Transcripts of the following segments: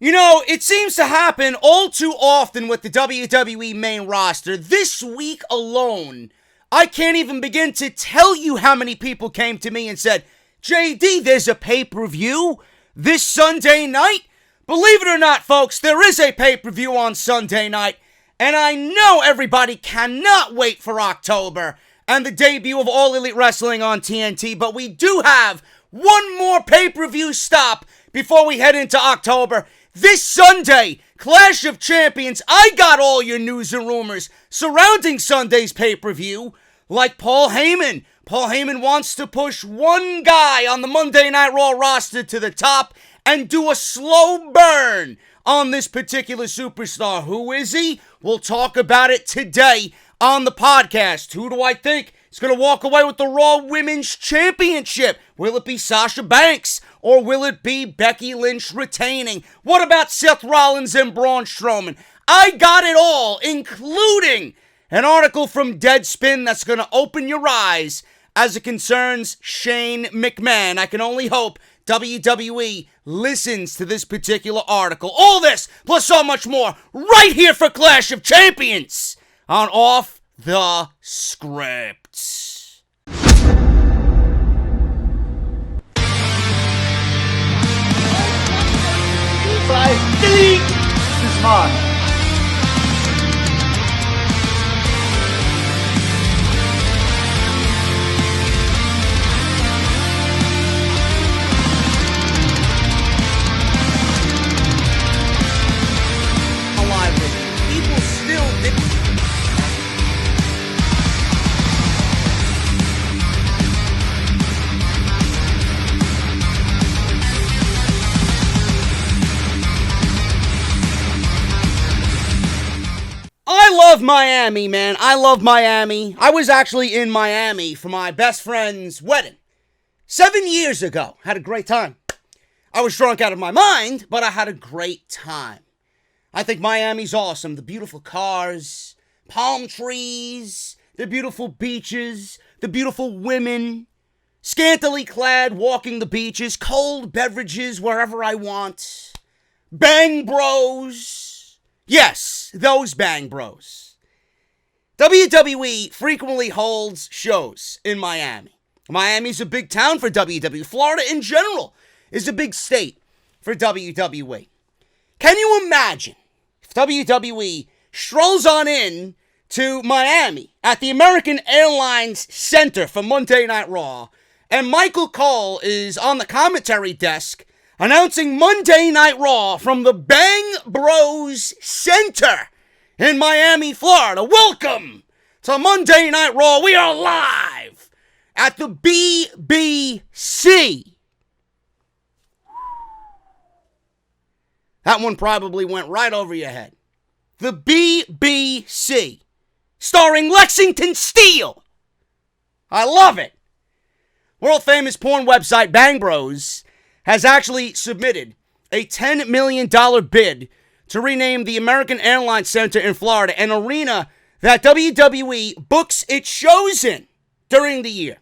You know, it seems to happen all too often with the WWE main roster. This week alone, I can't even begin to tell you how many people came to me and said, JD, there's a pay-per-view this Sunday night. Believe it or not, folks, there is a pay-per-view on Sunday night, and I know everybody cannot wait for October and the debut of All Elite Wrestling on TNT, but we do have one more pay-per-view stop before we head into October. This Sunday, Clash of Champions. I got all your news and rumors surrounding Sunday's pay-per-view, like Paul Heyman. Paul Heyman wants to push one guy on the Monday Night Raw roster to the top and do a slow burn on this particular superstar. Who is he? We'll talk about it today on the podcast. Who do I think is going to walk away with the Raw Women's Championship? Will it be Sasha Banks? Or will it be Becky Lynch retaining? What about Seth Rollins and Braun Strowman? I got it all, including an article from Deadspin that's going to open your eyes as it concerns Shane McMahon. I can only hope WWE listens to this particular article. All this, plus so much more, right here for Clash of Champions on Off the Script. This is mine. Alive with it. People still did. I love Miami, man. I love Miami. I was actually in Miami for my best friend's wedding 7 years ago. Had a great time. I was drunk out of my mind, but I had a great time. I think Miami's awesome. The beautiful cars, palm trees, the beautiful beaches, the beautiful women, scantily clad walking the beaches, cold beverages wherever I want, bang bros. Yes, those bang bros. WWE frequently holds shows in Miami. Miami's a big town for WWE. Florida in general is a big state for WWE. Can you imagine if WWE strolls on in to Miami at the American Airlines Center for Monday Night Raw, and Michael Cole is on the commentary desk announcing Monday Night Raw from the Bang Bros Center in Miami, Florida. Welcome to Monday Night Raw. We are live at the BBC. That one probably went right over your head. The BBC, starring Lexington Steele. I love it. World famous porn website Bang Bros has actually submitted a $10 million bid to rename the American Airlines Center in Florida an arena that WWE books its shows in during the year.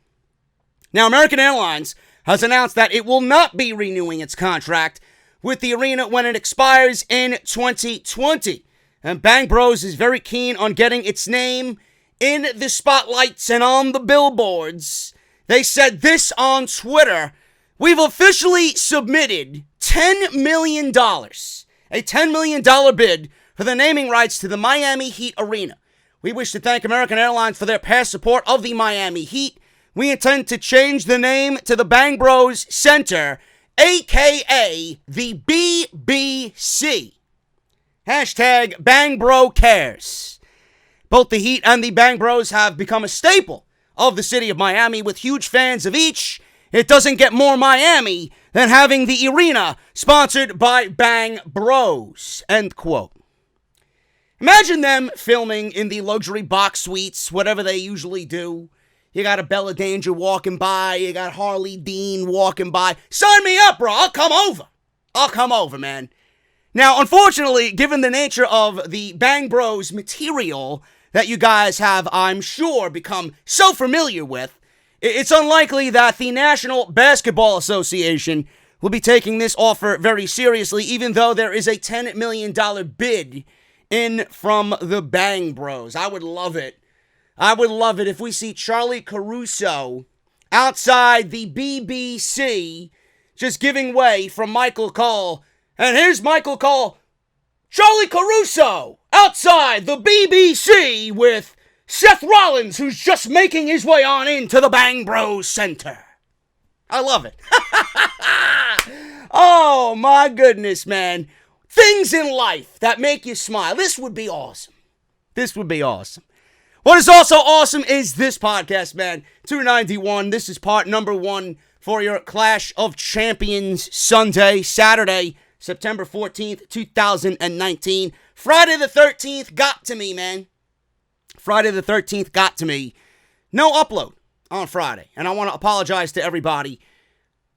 Now, American Airlines has announced that it will not be renewing its contract with the arena when it expires in 2020. And Bang Bros is very keen on getting its name in the spotlights and on the billboards. They said this on Twitter: "We've officially submitted $10 million, a $10 million bid for the naming rights to the Miami Heat Arena. We wish to thank American Airlines for their past support of the Miami Heat. We intend to change the name to the Bang Bros Center, a.k.a. the BBC. Hashtag Bang Bro Cares." Both the Heat and the Bang Bros have become a staple of the city of Miami, with huge fans of each. It doesn't get more Miami than having the arena sponsored by Bang Bros. End quote. Imagine them filming in the luxury box suites, whatever they usually do. You got a Bella Danger walking by. You got Harley Dean walking by. Sign me up, bro. I'll come over, man. Now, unfortunately, given the nature of the Bang Bros material that you guys have, I'm sure, become so familiar with, it's unlikely that the National Basketball Association will be taking this offer very seriously, even though there is a $10 million bid in from the Bang Bros. I would love it. I would love it if we see Charlie Caruso outside the BBC just giving way from Michael Cole. And here's Michael Cole. Charlie Caruso outside the BBC with Seth Rollins, who's just making his way on into the Bang Bros Center. I love it. Oh, my goodness, man. Things in life that make you smile. This would be awesome. This would be awesome. What is also awesome is this podcast, man. 291. This is part number 1 for your Clash of Champions Sunday, Saturday, September 14th, 2019. Friday the 13th got to me, man. Friday the 13th got to me. No upload on Friday. And I want to apologize to everybody.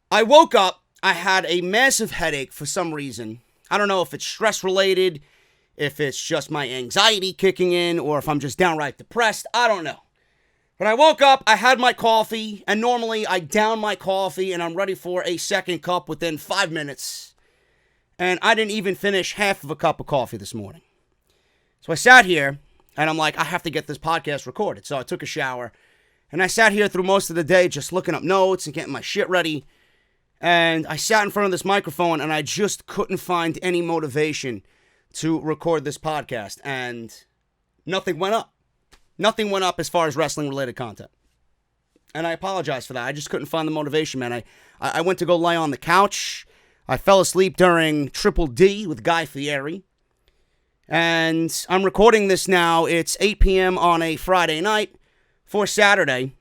I woke up. I had a massive headache for some reason. I don't know if it's stress related, if it's just my anxiety kicking in, or if I'm just downright depressed. I don't know. But I woke up, I had my coffee, and normally I down my coffee and I'm ready for a second cup within 5 minutes. And I didn't even finish half of a cup of coffee this morning. So I sat here, and I'm like, I have to get this podcast recorded. So I took a shower, and I sat here through most of the day just looking up notes and getting my shit ready. And I sat in front of this microphone, and I just couldn't find any motivation to record this podcast. And nothing went up. Nothing went up as far as wrestling-related content. And I apologize for that. I just couldn't find the motivation, man. I went to go lay on the couch. I fell asleep during Triple D with Guy Fieri. And I'm recording this now. It's 8 p.m. on a Friday night for Saturday.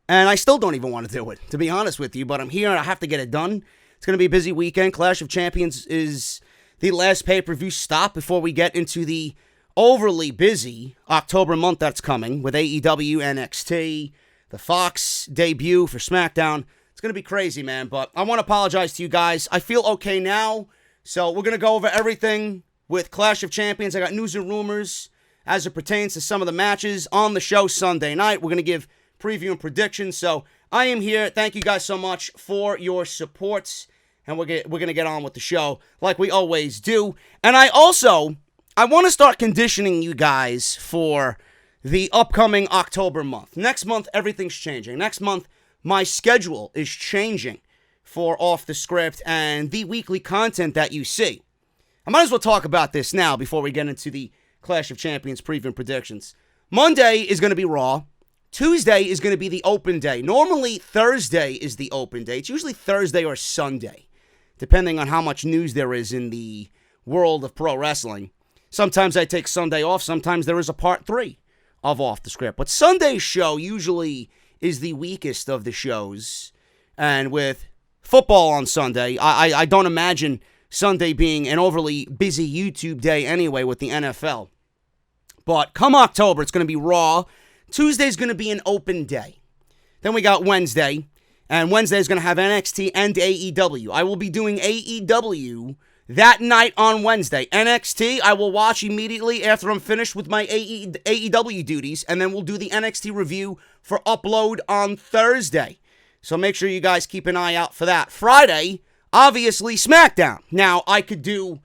And I still don't even want to do it, to be honest with you. But I'm here and I have to get it done. It's going to be a busy weekend. Clash of Champions is the last pay-per-view stop before we get into the overly busy October month that's coming with AEW, NXT, the Fox debut for Smackdown. It's going to be crazy, man. But I want to apologize to you guys. I feel okay now. So we're going to go over everything with Clash of Champions. I got news and rumors as it pertains to some of the matches on the show Sunday night. We're going to give preview and predictions. So I am here. Thank you guys so much for your support. And we're going to get on with the show like we always do. And I want to start conditioning you guys for the upcoming October month. Next month, everything's changing. Next month, my schedule is changing for Off the Script and the weekly content that you see. I might as well talk about this now before we get into the Clash of Champions preview and predictions. Monday is going to be Raw. Tuesday is going to be the open day. Normally, Thursday is the open day. It's usually Thursday or Sunday, depending on how much news there is in the world of pro wrestling. Sometimes I take Sunday off. Sometimes there is a part 3 of Off the Script. But Sunday's show usually is the weakest of the shows. And with football on Sunday, I don't imagine Sunday being an overly busy YouTube day anyway with the NFL. But come October, it's going to be Raw. Tuesday's going to be an open day. Then we got Wednesday. And Wednesday is going to have NXT and AEW. I will be doing AEW that night on Wednesday. NXT, I will watch immediately after I'm finished with my AEW duties, and then we'll do the NXT review for upload on Thursday. So make sure you guys keep an eye out for that. Friday, obviously, Smackdown. Now, I could do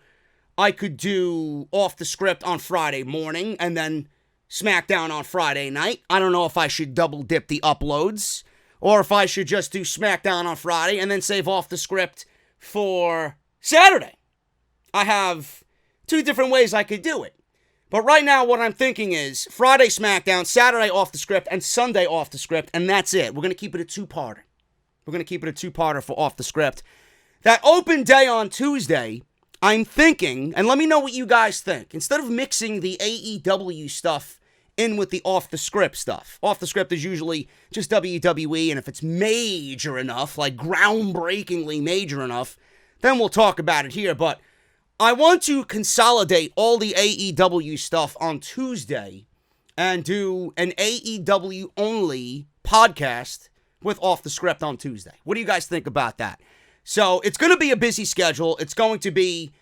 Off the Script on Friday morning, and then Smackdown on Friday night. I don't know if I should double dip the uploads, or if I should just do Smackdown on Friday, and then save Off the Script for Saturday. I have 2 different ways I could do it. But right now, what I'm thinking is Friday Smackdown, Saturday Off the Script, and Sunday Off the Script, and that's it. We're going to keep it a 2-parter. We're going to keep it a 2-parter for Off the Script. That open day on Tuesday, I'm thinking, and let me know what you guys think, instead of mixing the AEW stuff in with the Off the Script stuff. Off the Script is usually just WWE, and if it's major enough, like groundbreakingly major enough, then we'll talk about it here. But I want to consolidate all the AEW stuff on Tuesday and do an AEW-only podcast with Off the Script on Tuesday. What do you guys think about that? So it's going to be a busy schedule. It's going to be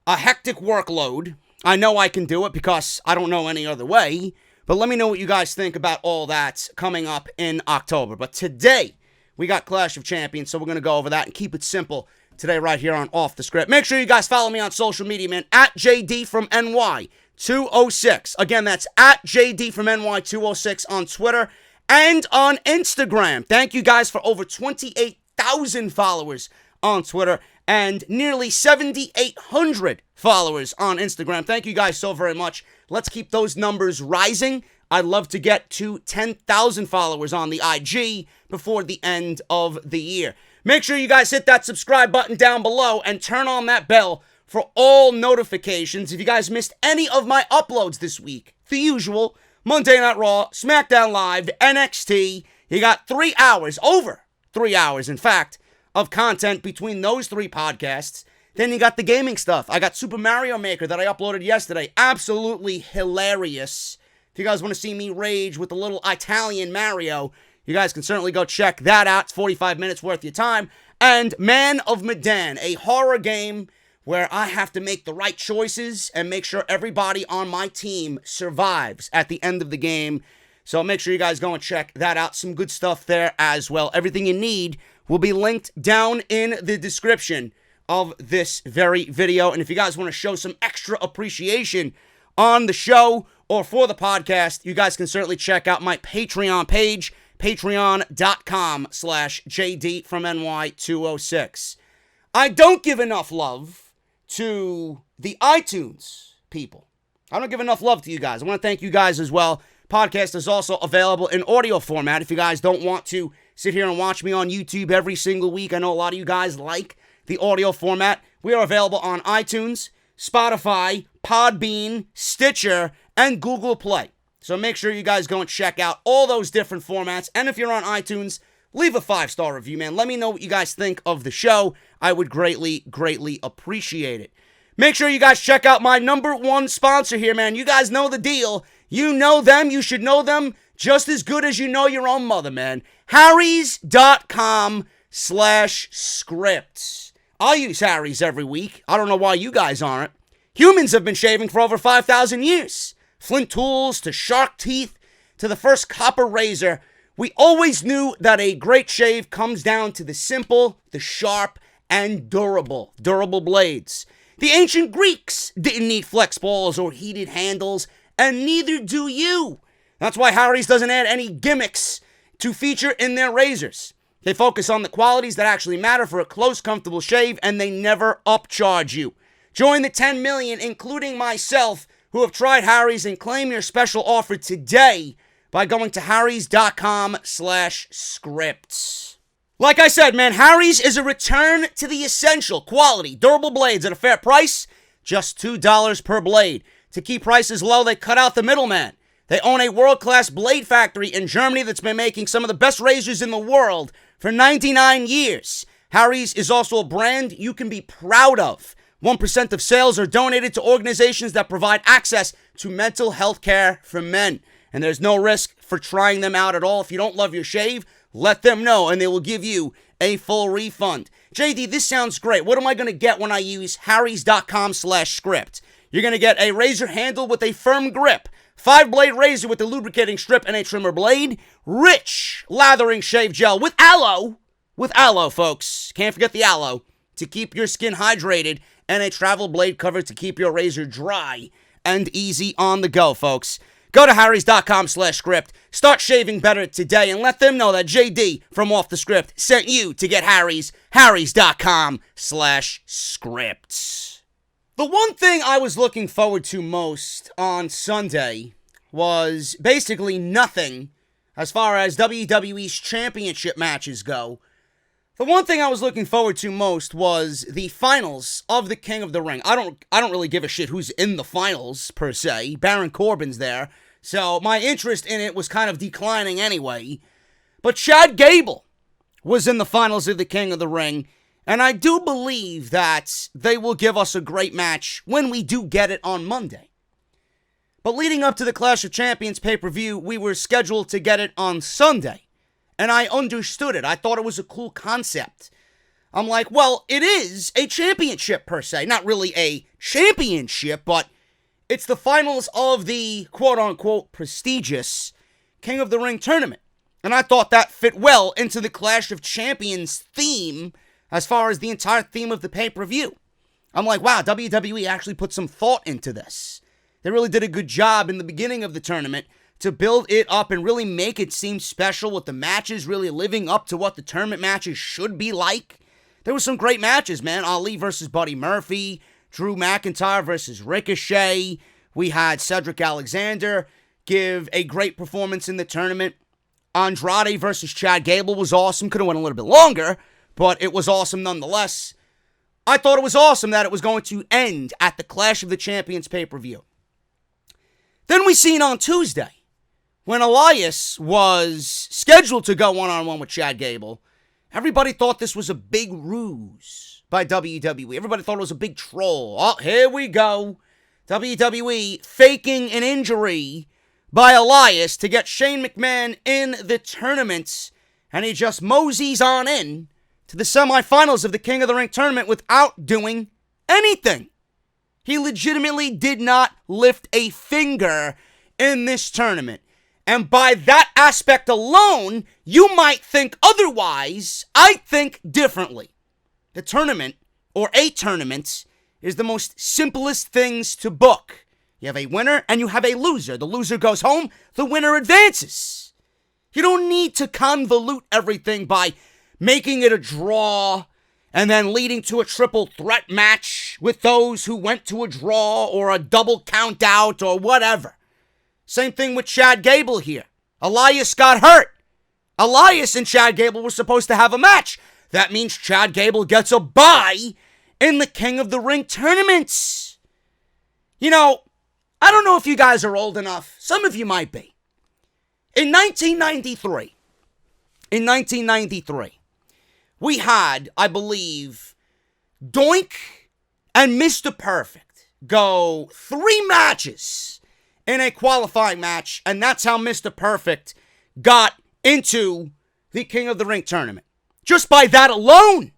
a hectic workload. I know I can do it because I don't know any other way. But let me know what you guys think about all that coming up in October. But today, we got Clash of Champions, so we're going to go over that and keep it simple today right here on Off the Script. Make sure you guys follow me on social media, man, at JD from NY206. Again, that's at JD from NY206 on Twitter and on Instagram. Thank you guys for over 28,000 followers on Twitter and nearly 7,800 followers on Instagram. Thank you guys so very much. Let's keep those numbers rising. I'd love to get to 10,000 followers on the IG before the end of the year. Make sure you guys hit that subscribe button down below and turn on that bell for all notifications. If you guys missed any of my uploads this week, the usual, Monday Night Raw, Smackdown Live, NXT, you got 3 hours, over 3 hours, in fact, of content between those 3 podcasts. Then you got the gaming stuff. I got Super Mario Maker that I uploaded yesterday. Absolutely hilarious. If you guys want to see me rage with the little Italian Mario, you guys can certainly go check that out. It's 45 minutes worth of your time. And Man of Medan, a horror game where I have to make the right choices and make sure everybody on my team survives at the end of the game. So make sure you guys go and check that out. Some good stuff there as well. Everything you need will be linked down in the description of this very video. And if you guys want to show some extra appreciation on the show or for the podcast, you guys can certainly check out my Patreon page, patreon.com/JD from NY206. I don't give enough love to the iTunes people. I don't give enough love to you guys. I want to thank you guys as well. Podcast is also available in audio format if you guys don't want to sit here and watch me on YouTube every single week. I know a lot of you guys like the audio format. We are available on iTunes, Spotify, Podbean, Stitcher, and Google Play. So make sure you guys go and check out all those different formats. And if you're on iTunes, leave a 5-star review, man. Let me know what you guys think of the show. I would greatly, greatly appreciate it. Make sure you guys check out my #1 sponsor here, man. You guys know the deal. You know them. You should know them just as good as you know your own mother, man. Harrys.com/script. I use Harry's every week. I don't know why you guys aren't. Humans have been shaving for over 5,000 years. Flint tools to shark teeth to the first copper razor. We always knew that a great shave comes down to the simple, the sharp, and durable blades. The ancient Greeks didn't need flex balls or heated handles, and neither do you. That's why Harry's doesn't add any gimmicks to feature in their razors. They focus on the qualities that actually matter for a close, comfortable shave, and they never upcharge you. Join the 10 million, including myself, who have tried Harry's, and claim your special offer today by going to harrys.com/scripts. Like I said, man, Harry's is a return to the essential quality, durable blades at a fair price, just $2 per blade. To keep prices low, they cut out the middleman. They own a world-class blade factory in Germany that's been making some of the best razors in the world for 99 years. Harry's is also a brand you can be proud of. 1% of sales are donated to organizations that provide access to mental health care for men. And there's no risk for trying them out at all. If you don't love your shave, let them know and they will give you a full refund. JD, this sounds great. What am I going to get when I use harrys.com/script? You're going to get a razor handle with a firm grip, 5-blade razor with a lubricating strip and a trimmer blade, rich lathering shave gel with aloe, folks. Can't forget the aloe to keep your skin hydrated, and a travel blade cover to keep your razor dry and easy on the go, folks. Go to harrys.com/script. Start shaving better today and let them know that JD from Off the Script sent you to get Harry's. harrys.com/script. The one thing I was looking forward to most on Sunday was basically nothing as far as WWE's championship matches go. The one thing I was looking forward to most was the finals of the King of the Ring. I don't really give a shit who's in the finals, per se. Baron Corbin's there, so my interest in it was kind of declining anyway. But Chad Gable was in the finals of the King of the Ring, and I do believe that they will give us a great match when we do get it on Monday. But leading up to the Clash of Champions pay-per-view, we were scheduled to get it on Sunday. And I understood it. I thought it was a cool concept. I'm like, well, it is a championship per se. Not really a championship, but it's the finals of the quote-unquote prestigious King of the Ring tournament. And I thought that fit well into the Clash of Champions theme as far as the entire theme of the pay-per-view. I'm like, wow, WWE actually put some thought into this. They really did a good job in the beginning of the tournament to build it up and really make it seem special with the matches really living up to what the tournament matches should be like. There were some great matches, man. Ali versus Buddy Murphy, Drew McIntyre versus Ricochet. We had Cedric Alexander give a great performance in the tournament. Andrade versus Chad Gable was awesome. Could have went a little bit longer, but it was awesome nonetheless. I thought it was awesome that it was going to end at the Clash of the Champions pay-per-view. Then we seen on Tuesday, when Elias was scheduled to go one-on-one with Chad Gable, everybody thought this was a big ruse by WWE. Everybody thought it was a big troll. Oh, here we go. WWE faking an injury by Elias to get Shane McMahon in the tournament, and he just moseys on in to the semifinals of the King of the Ring tournament without doing anything. He legitimately did not lift a finger in this tournament. And by that aspect alone, you might think otherwise. I think differently. The tournament, or a tournament, is the most simplest things to book. You have a winner and you have a loser. The loser goes home, the winner advances. You don't need to convolute everything by making it a draw and then leading to a triple threat match with those who went to a draw or a double count out or whatever. Same thing with Chad Gable here. Elias got hurt. Elias and Chad Gable were supposed to have a match. That means Chad Gable gets a bye in the King of the Ring tournaments. You know, I don't know if you guys are old enough. Some of you might be. In 1993, we had, I believe, Doink and Mr. Perfect go 3 matches in a qualifying match, and that's how Mr. Perfect got into the King of the Ring tournament. Just by that alone,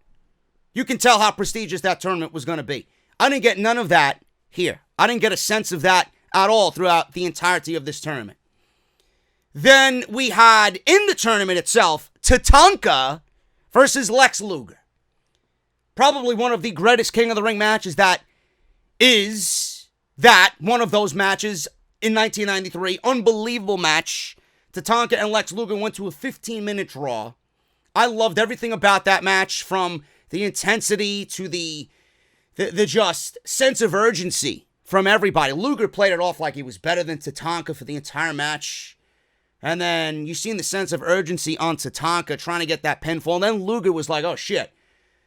you can tell how prestigious that tournament was going to be. I didn't get none of that here. I didn't get a sense of that at all throughout the entirety of this tournament. Then we had, in the tournament itself, Tatanka versus Lex Luger. Probably one of the greatest King of the Ring matches one of those matches in 1993. Unbelievable match. Tatanka and Lex Luger went to a 15-minute draw. I loved everything about that match, from the intensity to the just sense of urgency from everybody. Luger played it off like he was better than Tatanka for the entire match. And then you seen the sense of urgency on Tatanka trying to get that pinfall. And then Luger was like, oh shit,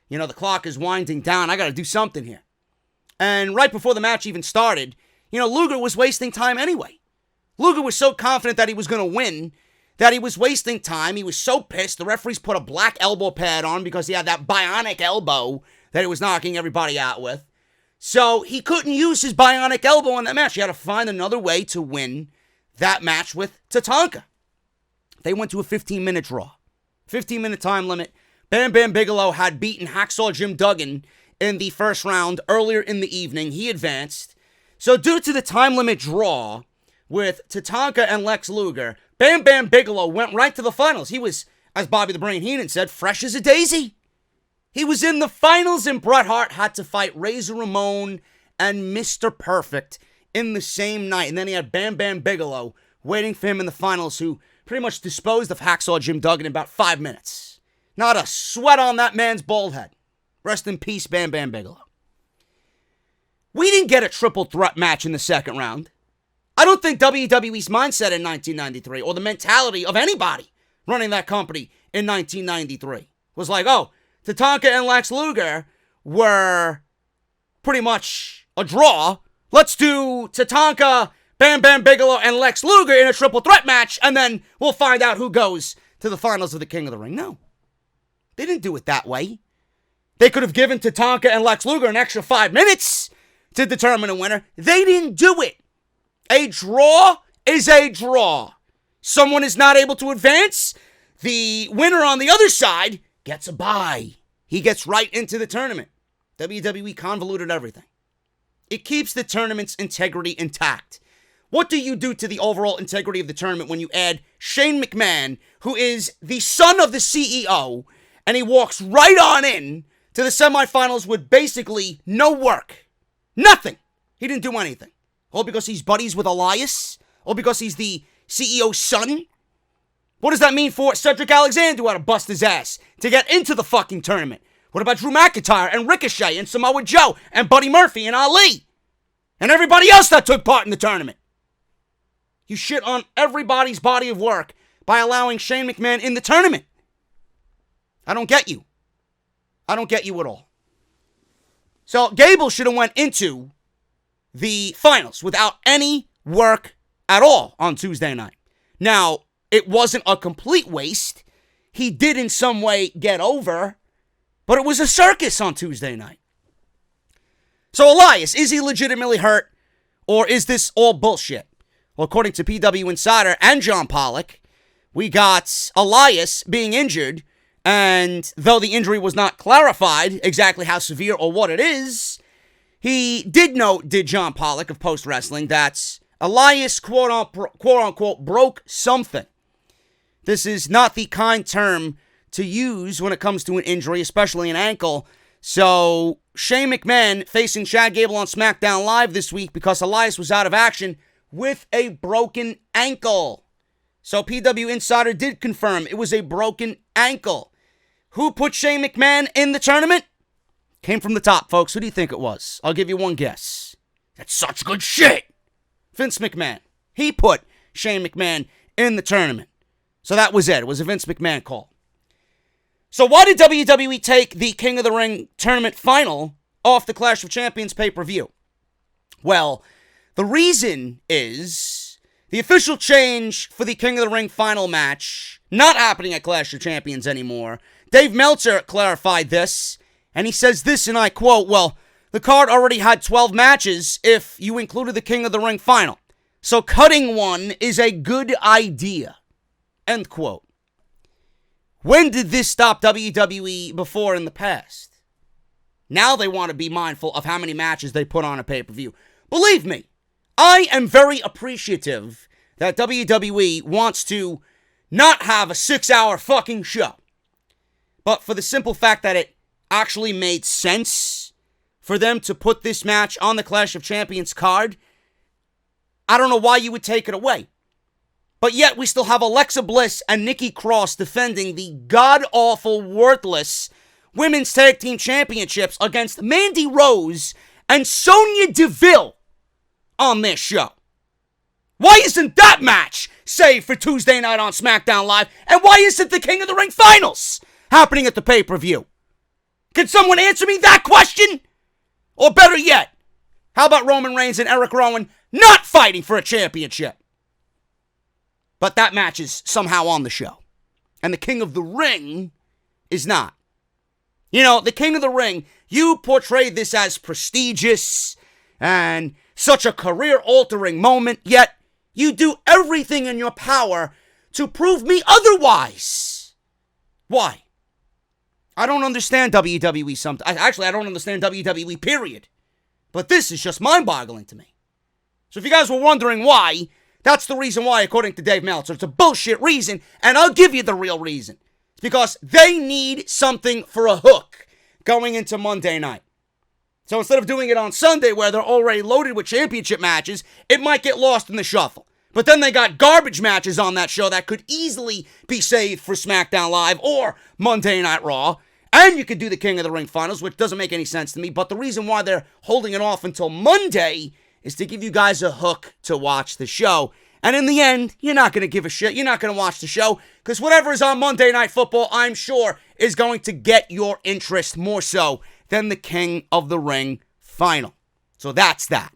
the clock is winding down. I got to do something here. And right before the match even started, Luger was wasting time anyway. Luger was so confident that he was going to win that he was wasting time. He was so pissed. The referees put a black elbow pad on because he had that bionic elbow that he was knocking everybody out with. So he couldn't use his bionic elbow in that match. He had to find another way to win that match with Tatanka. They went to a 15-minute draw. 15-minute time limit. Bam Bam Bigelow had beaten Hacksaw Jim Duggan in the first round earlier in the evening. He advanced. So due to the time limit draw with Tatanka and Lex Luger, Bam Bam Bigelow went right to the finals. He was, as Bobby the Brain Heenan said, fresh as a daisy. He was in the finals, and Bret Hart had to fight Razor Ramon and Mr. Perfect in the same night. And then he had Bam Bam Bigelow waiting for him in the finals, who pretty much disposed of Hacksaw Jim Duggan in about 5 minutes. Not a sweat on that man's bald head. Rest in peace, Bam Bam Bigelow. We didn't get a triple threat match in the second round. I don't think WWE's mindset in 1993, or the mentality of anybody running that company in 1993, was like, oh, Tatanka and Lex Luger were pretty much a draw. Let's do Tatanka, Bam Bam Bigelow, and Lex Luger in a triple threat match, and then we'll find out who goes to the finals of the King of the Ring. No. They didn't do it that way. They could have given Tatanka and Lex Luger an extra 5 minutes to determine a winner. They didn't do it. A draw is a draw. Someone is not able to advance. The winner on the other side gets a bye. He gets right into the tournament. WWE convoluted everything. It keeps the tournament's integrity intact. What do you do to the overall integrity of the tournament when you add Shane McMahon, who is the son of the CEO, and he walks right on in to the semifinals with basically no work? Nothing. He didn't do anything. All because he's buddies with Elias? All because he's the CEO's son? What does that mean for Cedric Alexander, who had to bust his ass to get into the fucking tournament? What about Drew McIntyre and Ricochet and Samoa Joe and Buddy Murphy and Ali? And everybody else that took part in the tournament? You shit on everybody's body of work by allowing Shane McMahon in the tournament. I don't get you. I don't get you at all. So Gable should have went into the finals without any work at all on Tuesday night. Now, it wasn't a complete waste. He did in some way get over, but it was a circus on Tuesday night. So Elias, is he legitimately hurt, or is this all bullshit? Well, according to PW Insider and John Pollock, we got Elias being injured, and though the injury was not clarified exactly how severe or what it is, he did note, did John Pollock of Post Wrestling, that Elias, quote-unquote, broke something. This is not the kind term to use when it comes to an injury, especially an ankle. So, Shane McMahon facing Chad Gable on SmackDown Live this week because Elias was out of action with a broken ankle. So PW Insider did confirm it was a broken ankle. Who put Shane McMahon in the tournament? Came from the top, folks. Who do you think it was? I'll give you one guess. That's such good shit. Vince McMahon. He put Shane McMahon in the tournament. So that was it. It was a Vince McMahon call. So why did WWE take the King of the Ring tournament final off the Clash of Champions pay-per-view? Well, the reason is the official change for the King of the Ring final match not happening at Clash of Champions anymore. Dave Meltzer clarified this, and he says this, and I quote, well, the card already had 12 matches if you included the King of the Ring final. So cutting one is a good idea. End quote. When did this stop WWE before in the past? Now they want to be mindful of how many matches they put on a pay-per-view. Believe me, I am very appreciative that WWE wants to not have a 6-hour fucking show. But for the simple fact that it actually made sense for them to put this match on the Clash of Champions card, I don't know why you would take it away. But yet we still have Alexa Bliss and Nikki Cross defending the god-awful, worthless Women's Tag Team Championships against Mandy Rose and Sonya Deville on this show. Why isn't that match saved for Tuesday night on SmackDown Live? And why isn't the King of the Ring finals happening at the pay-per-view? Can someone answer me that question? Or better yet, how about Roman Reigns and Eric Rowan not fighting for a championship? But that match is somehow on the show. And the King of the Ring is not. You know, the King of the Ring, you portrayed this as prestigious and such a career-altering moment, yet you do everything in your power to prove me otherwise. Why? I don't understand WWE sometimes. Actually, I don't understand WWE, period. But this is just mind-boggling to me. So if you guys were wondering why, that's the reason why, according to Dave Meltzer. It's a bullshit reason, and I'll give you the real reason. It's because they need something for a hook going into Monday night. So instead of doing it on Sunday where they're already loaded with championship matches, it might get lost in the shuffle. But then they got garbage matches on that show that could easily be saved for SmackDown Live or Monday Night Raw. And you could do the King of the Ring finals, which doesn't make any sense to me. But the reason why they're holding it off until Monday is to give you guys a hook to watch the show. And in the end, you're not going to give a shit. You're not going to watch the show because whatever is on Monday Night Football, I'm sure, is going to get your interest more so than the King of the Ring final. So that's that.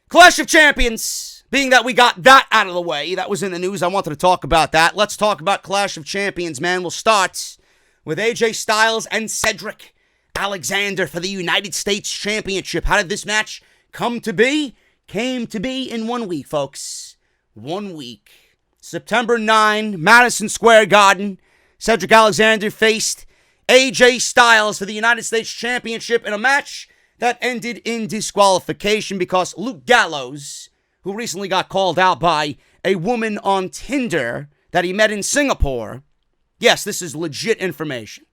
Clash of Champions, being that we got that out of the way, that was in the news, I wanted to talk about that. Let's talk about Clash of Champions, man. We'll start with AJ Styles and Cedric Alexander for the United States Championship. How did this match come to be? Came to be in 1 week, folks. 1 week. September 9, Madison Square Garden. Cedric Alexander faced AJ Styles for the United States Championship in a match that ended in disqualification because Luke Gallows who recently got called out by a woman on Tinder that he met in Singapore. Yes, this is legit information.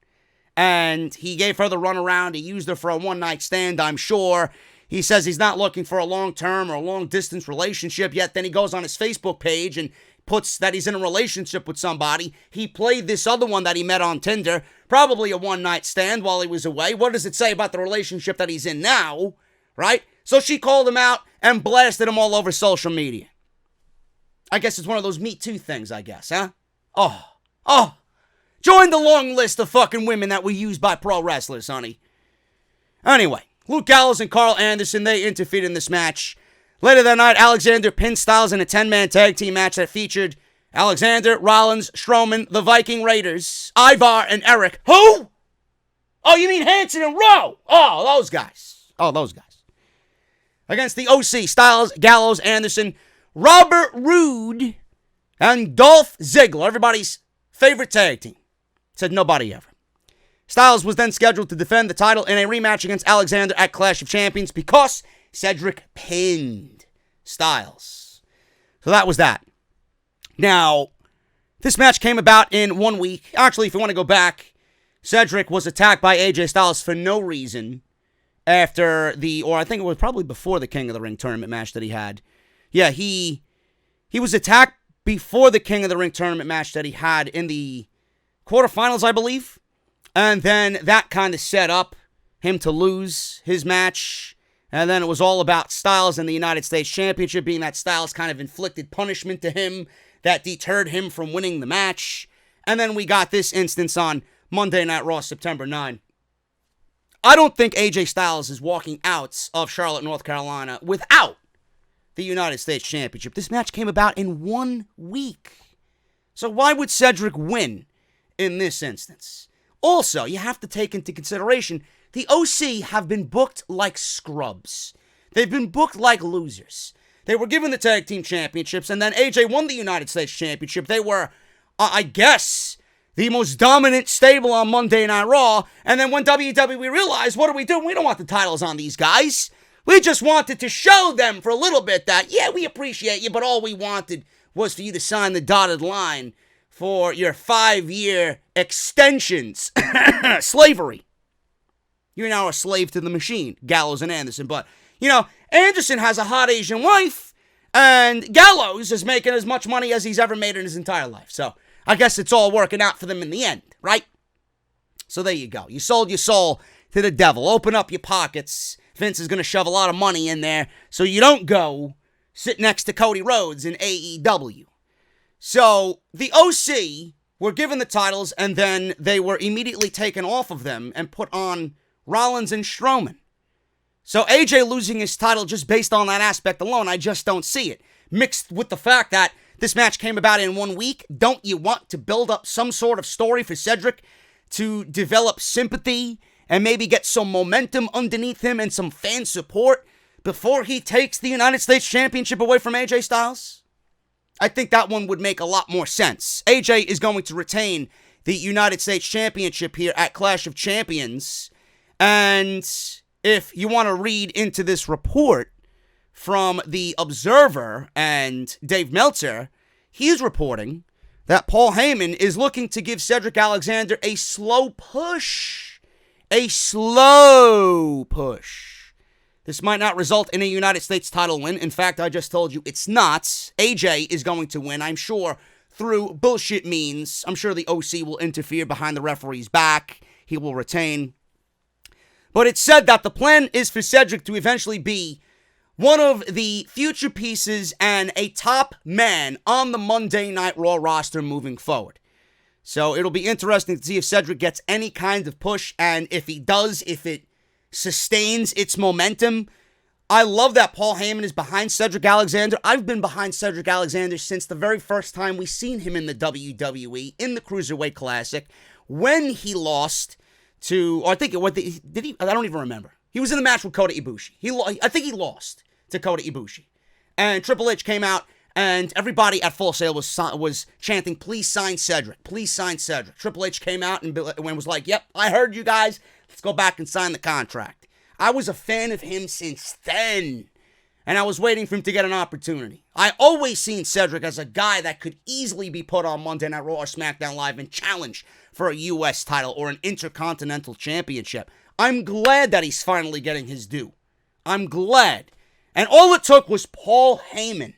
And he gave her the runaround. He used her for a one-night stand, I'm sure. He says he's not looking for a long-term or a long-distance relationship, yet then he goes on his Facebook page and puts that he's in a relationship with somebody. He played this other one that he met on Tinder, probably a one-night stand while he was away. What does it say about the relationship that he's in now, right? So she called him out and blasted him all over social media. I guess it's one of those Me Too things, I guess, huh? Oh. Join the long list of fucking women that were used by pro wrestlers, honey. Anyway, Luke Gallows and Carl Anderson, they interfered in this match. Later that night, Alexander pinned Styles in a 10-man tag team match that featured Alexander, Rollins, Strowman, the Viking Raiders, Ivar, and Eric. Who? Oh, you mean Hanson and Rowe? Oh, those guys. Against the OC, Styles, Gallows, Anderson, Robert Roode, and Dolph Ziggler, everybody's favorite tag team. Said nobody ever. Styles was then scheduled to defend the title in a rematch against Alexander at Clash of Champions because Cedric pinned Styles. So that was that. Now, this match came about in 1 week. Actually, if you want to go back, Cedric was attacked by AJ Styles for no reason after or I think it was probably before the King of the Ring tournament match that he had. Yeah, he was attacked before the King of the Ring tournament match that he had in the quarterfinals, I believe. And then that kind of set up him to lose his match. And then it was all about Styles and the United States Championship, being that Styles kind of inflicted punishment to him that deterred him from winning the match. And then we got this instance on Monday Night Raw, September 9. I don't think AJ Styles is walking out of Charlotte, North Carolina without the United States Championship. This match came about in 1 week. So why would Cedric win in this instance? Also, you have to take into consideration, the OC have been booked like scrubs. They've been booked like losers. They were given the tag team championships, and then AJ won the United States Championship. They were, I guess, the most dominant stable on Monday Night Raw. And then when WWE realized, what are we doing? We don't want the titles on these guys. We just wanted to show them for a little bit that, yeah, we appreciate you, but all we wanted was for you to sign the dotted line for your 5-year extensions. Slavery. You're now a slave to the machine, Gallows and Anderson. But, Anderson has a hot Asian wife, and Gallows is making as much money as he's ever made in his entire life. So I guess it's all working out for them in the end, right? So there you go. You sold your soul to the devil. Open up your pockets. Vince is going to shove a lot of money in there so you don't go sit next to Cody Rhodes in AEW. So the OC were given the titles, and then they were immediately taken off of them and put on Rollins and Strowman. So AJ losing his title just based on that aspect alone, I just don't see it. Mixed with the fact that this match came about in 1 week, don't you want to build up some sort of story for Cedric to develop sympathy and maybe get some momentum underneath him and some fan support before he takes the United States Championship away from AJ Styles? I think that one would make a lot more sense. AJ is going to retain the United States Championship here at Clash of Champions. And if you want to read into this report from The Observer and Dave Meltzer, he's reporting that Paul Heyman is looking to give Cedric Alexander a slow push. A slow push. This might not result in a United States title win. In fact, I just told you it's not. AJ is going to win, I'm sure, through bullshit means. I'm sure the OC will interfere behind the referee's back. He will retain. But it's said that the plan is for Cedric to eventually be one of the future pieces and a top man on the Monday Night Raw roster moving forward. So it'll be interesting to see if Cedric gets any kind of push, and if he does, if it sustains its momentum. I love that Paul Heyman is behind Cedric Alexander. I've been behind Cedric Alexander since the very first time we seen him in the WWE, in the Cruiserweight Classic, when he lost to, or I think, did he? I don't even remember. He was in the match with Kota Ibushi. I think he lost to Kota Ibushi. And Triple H came out, and everybody at Full Sail was chanting, please sign Cedric, please sign Cedric. Triple H came out and was like, yep, I heard you guys. Let's go back and sign the contract. I was a fan of him since then. And I was waiting for him to get an opportunity. I always seen Cedric as a guy that could easily be put on Monday Night Raw or SmackDown Live and challenge for a U.S. title or an Intercontinental Championship. I'm glad that he's finally getting his due. I'm glad. And all it took was Paul Heyman.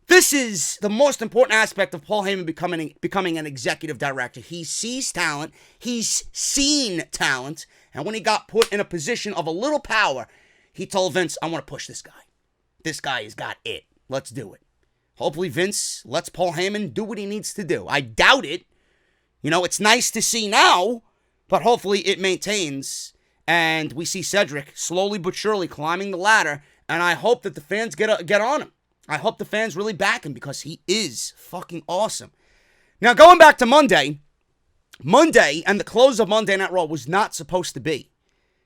This is the most important aspect of Paul Heyman becoming an executive director. He sees talent. He's seen talent. And when he got put in a position of a little power, he told Vince, I want to push this guy. This guy has got it. Let's do it. Hopefully Vince lets Paul Heyman do what he needs to do. I doubt it. You know, it's nice to see now, but hopefully it maintains. And we see Cedric slowly but surely climbing the ladder. And I hope that the fans get on him. I hope the fans really back him because he is fucking awesome. Now, going back to Monday and the close of Monday Night Raw was not supposed to be.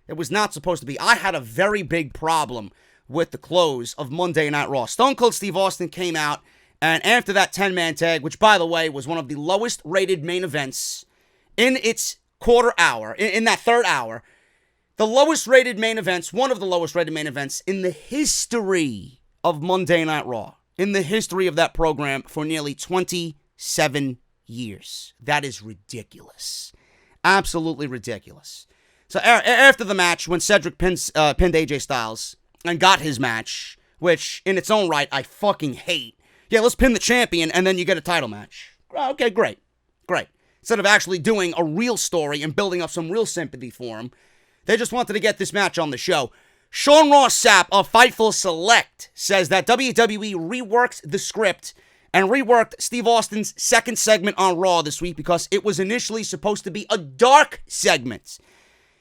It was not supposed to be. I had a very big problem with the close of Monday Night Raw. Stone Cold Steve Austin came out, and after that 10-man tag, which, by the way, was one of the lowest-rated main events in its quarter hour, in that third hour, the lowest-rated main events, one of the lowest-rated main events in the history of Monday Night Raw, in the history of that program for nearly 27 years. That is ridiculous. Absolutely ridiculous. So after the match, when Cedric pinned AJ Styles and got his match, which in its own right, I fucking hate. Yeah, let's pin the champion and then you get a title match. Okay, great. Instead of actually doing a real story and building up some real sympathy for him, they just wanted to get this match on the show. Sean Ross Sapp of Fightful Select says that WWE reworked the script and reworked Steve Austin's second segment on Raw this week because it was initially supposed to be a dark segment.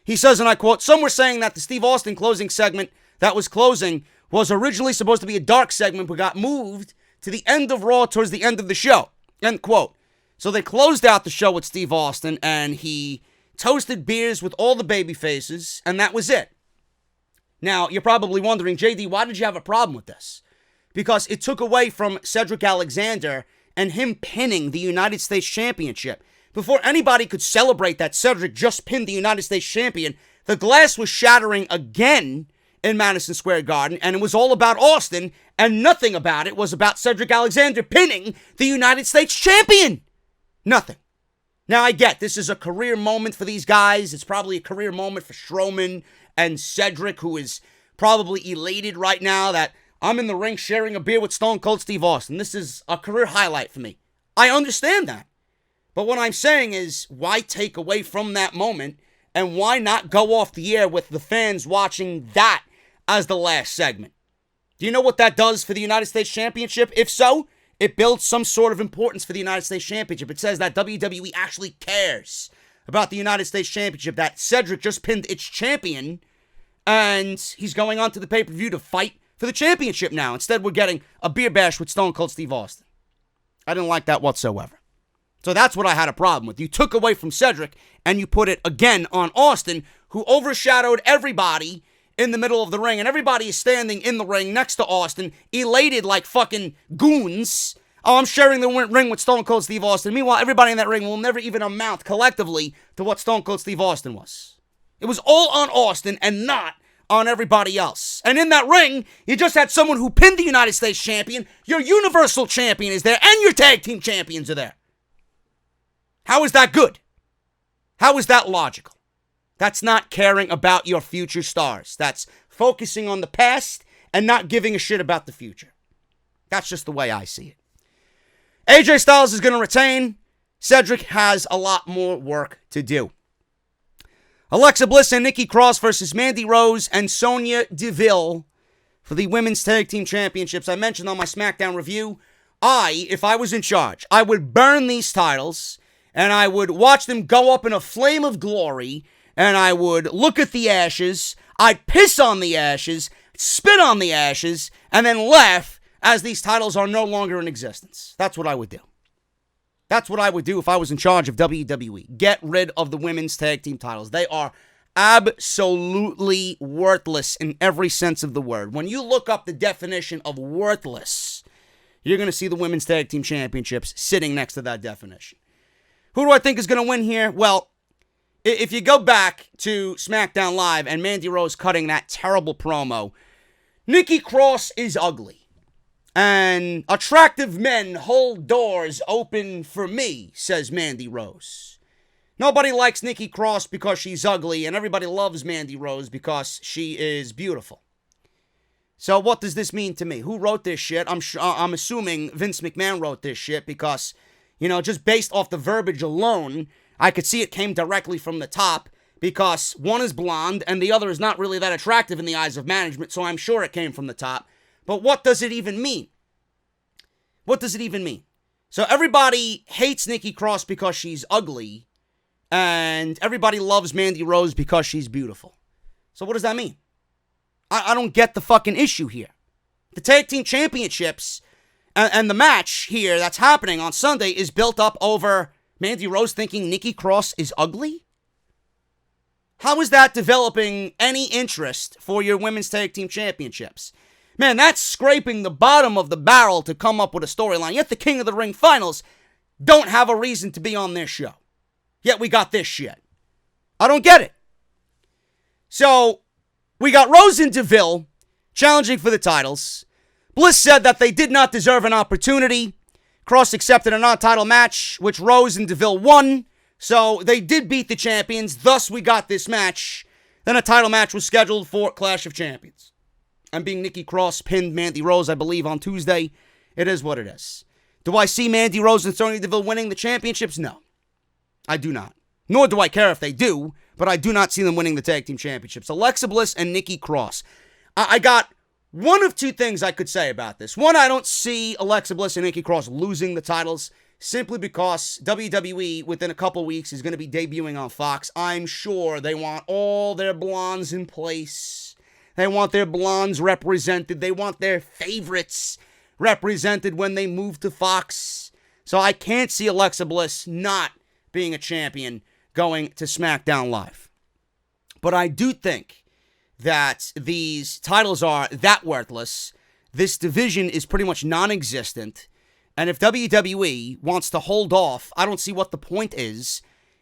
He says, and I quote, some were saying that the Steve Austin closing segment that was closing was originally supposed to be a dark segment but got moved to the end of Raw towards the end of the show. End quote. So they closed out the show with Steve Austin and he toasted beers with all the baby faces and that was it. Now, you're probably wondering, JD, why did you have a problem with this? Because it took away from Cedric Alexander and him pinning the United States Championship. Before anybody could celebrate that Cedric just pinned the United States Champion, the glass was shattering again in Madison Square Garden, and it was all about Austin, and nothing about it was about Cedric Alexander pinning the United States Champion. Nothing. Now, I get this is a career moment for these guys. It's probably a career moment for Strowman and Cedric, who is probably elated right now that I'm in the ring sharing a beer with Stone Cold Steve Austin. This is a career highlight for me. I understand that. But what I'm saying is, why take away from that moment, and why not go off the air with the fans watching that as the last segment? Do you know what that does for the United States Championship? If so, it builds some sort of importance for the United States Championship. It says that WWE actually cares about the United States Championship, that Cedric just pinned its champion, and he's going on to the pay-per-view to fight for the championship now. Instead, we're getting a beer bash with Stone Cold Steve Austin. I didn't like that whatsoever. So that's what I had a problem with. You took away from Cedric, and you put it again on Austin, who overshadowed everybody in the middle of the ring, and everybody is standing in the ring next to Austin, elated like fucking goons. Oh, I'm sharing the ring with Stone Cold Steve Austin. Meanwhile, everybody in that ring will never even amount collectively to what Stone Cold Steve Austin was. It was all on Austin and not on everybody else. And in that ring, you just had someone who pinned the United States Champion, your Universal Champion is there, and your Tag Team Champions are there. How is that good? How is that logical? That's not caring about your future stars. That's focusing on the past and not giving a shit about the future. That's just the way I see it. AJ Styles is going to retain. Cedric has a lot more work to do. Alexa Bliss and Nikki Cross versus Mandy Rose and Sonya Deville for the Women's Tag Team Championships. I mentioned on my SmackDown review, if I was in charge, I would burn these titles and I would watch them go up in a flame of glory and I would look at the ashes, I'd piss on the ashes, spit on the ashes, and then laugh as these titles are no longer in existence. That's what I would do. That's what I would do if I was in charge of WWE. Get rid of the women's tag team titles. They are absolutely worthless in every sense of the word. When you look up the definition of worthless, you're going to see the women's tag team championships sitting next to that definition. Who do I think is going to win here? Well, if you go back to SmackDown Live and Mandy Rose cutting that terrible promo, Nikki Cross is ugly. And attractive men hold doors open for me, says Mandy Rose. Nobody likes Nikki Cross because she's ugly, and everybody loves Mandy Rose because she is beautiful. So what does this mean to me? Who wrote this shit? I'm assuming Vince McMahon wrote this shit because, just based off the verbiage alone, I could see it came directly from the top because one is blonde and the other is not really that attractive in the eyes of management, so I'm sure it came from the top. But what does it even mean? What does it even mean? So everybody hates Nikki Cross because she's ugly, and everybody loves Mandy Rose because she's beautiful. So what does that mean? I don't get the fucking issue here. The tag team championships and the match here that's happening on Sunday is built up over Mandy Rose thinking Nikki Cross is ugly? How is that developing any interest for your women's tag team championships? Man, that's scraping the bottom of the barrel to come up with a storyline. Yet the King of the Ring finals don't have a reason to be on this show. Yet we got this shit. I don't get it. So, we got Rose and Deville challenging for the titles. Bliss said that they did not deserve an opportunity. Cross accepted a non-title match, which Rose and Deville won. So they did beat the champions. Thus, we got this match. Then a title match was scheduled for Clash of Champions. And being Nikki Cross pinned Mandy Rose, I believe, on Tuesday, it is what it is. Do I see Mandy Rose and Sonya Deville winning the championships? No. I do not. Nor do I care if they do, but I do not see them winning the tag team championships. Alexa Bliss and Nikki Cross. I got one of two things I could say about this. One, I don't see Alexa Bliss and Nikki Cross losing the titles simply because WWE within a couple weeks is going to be debuting on Fox. I'm sure they want all their blondes in place. They want their blondes represented. They want their favorites represented when they move to Fox. So I can't see Alexa Bliss not being a champion going to SmackDown Live. But I do think that these titles are that worthless. This division is pretty much non-existent. And if WWE wants to hold off, I don't see what the point is.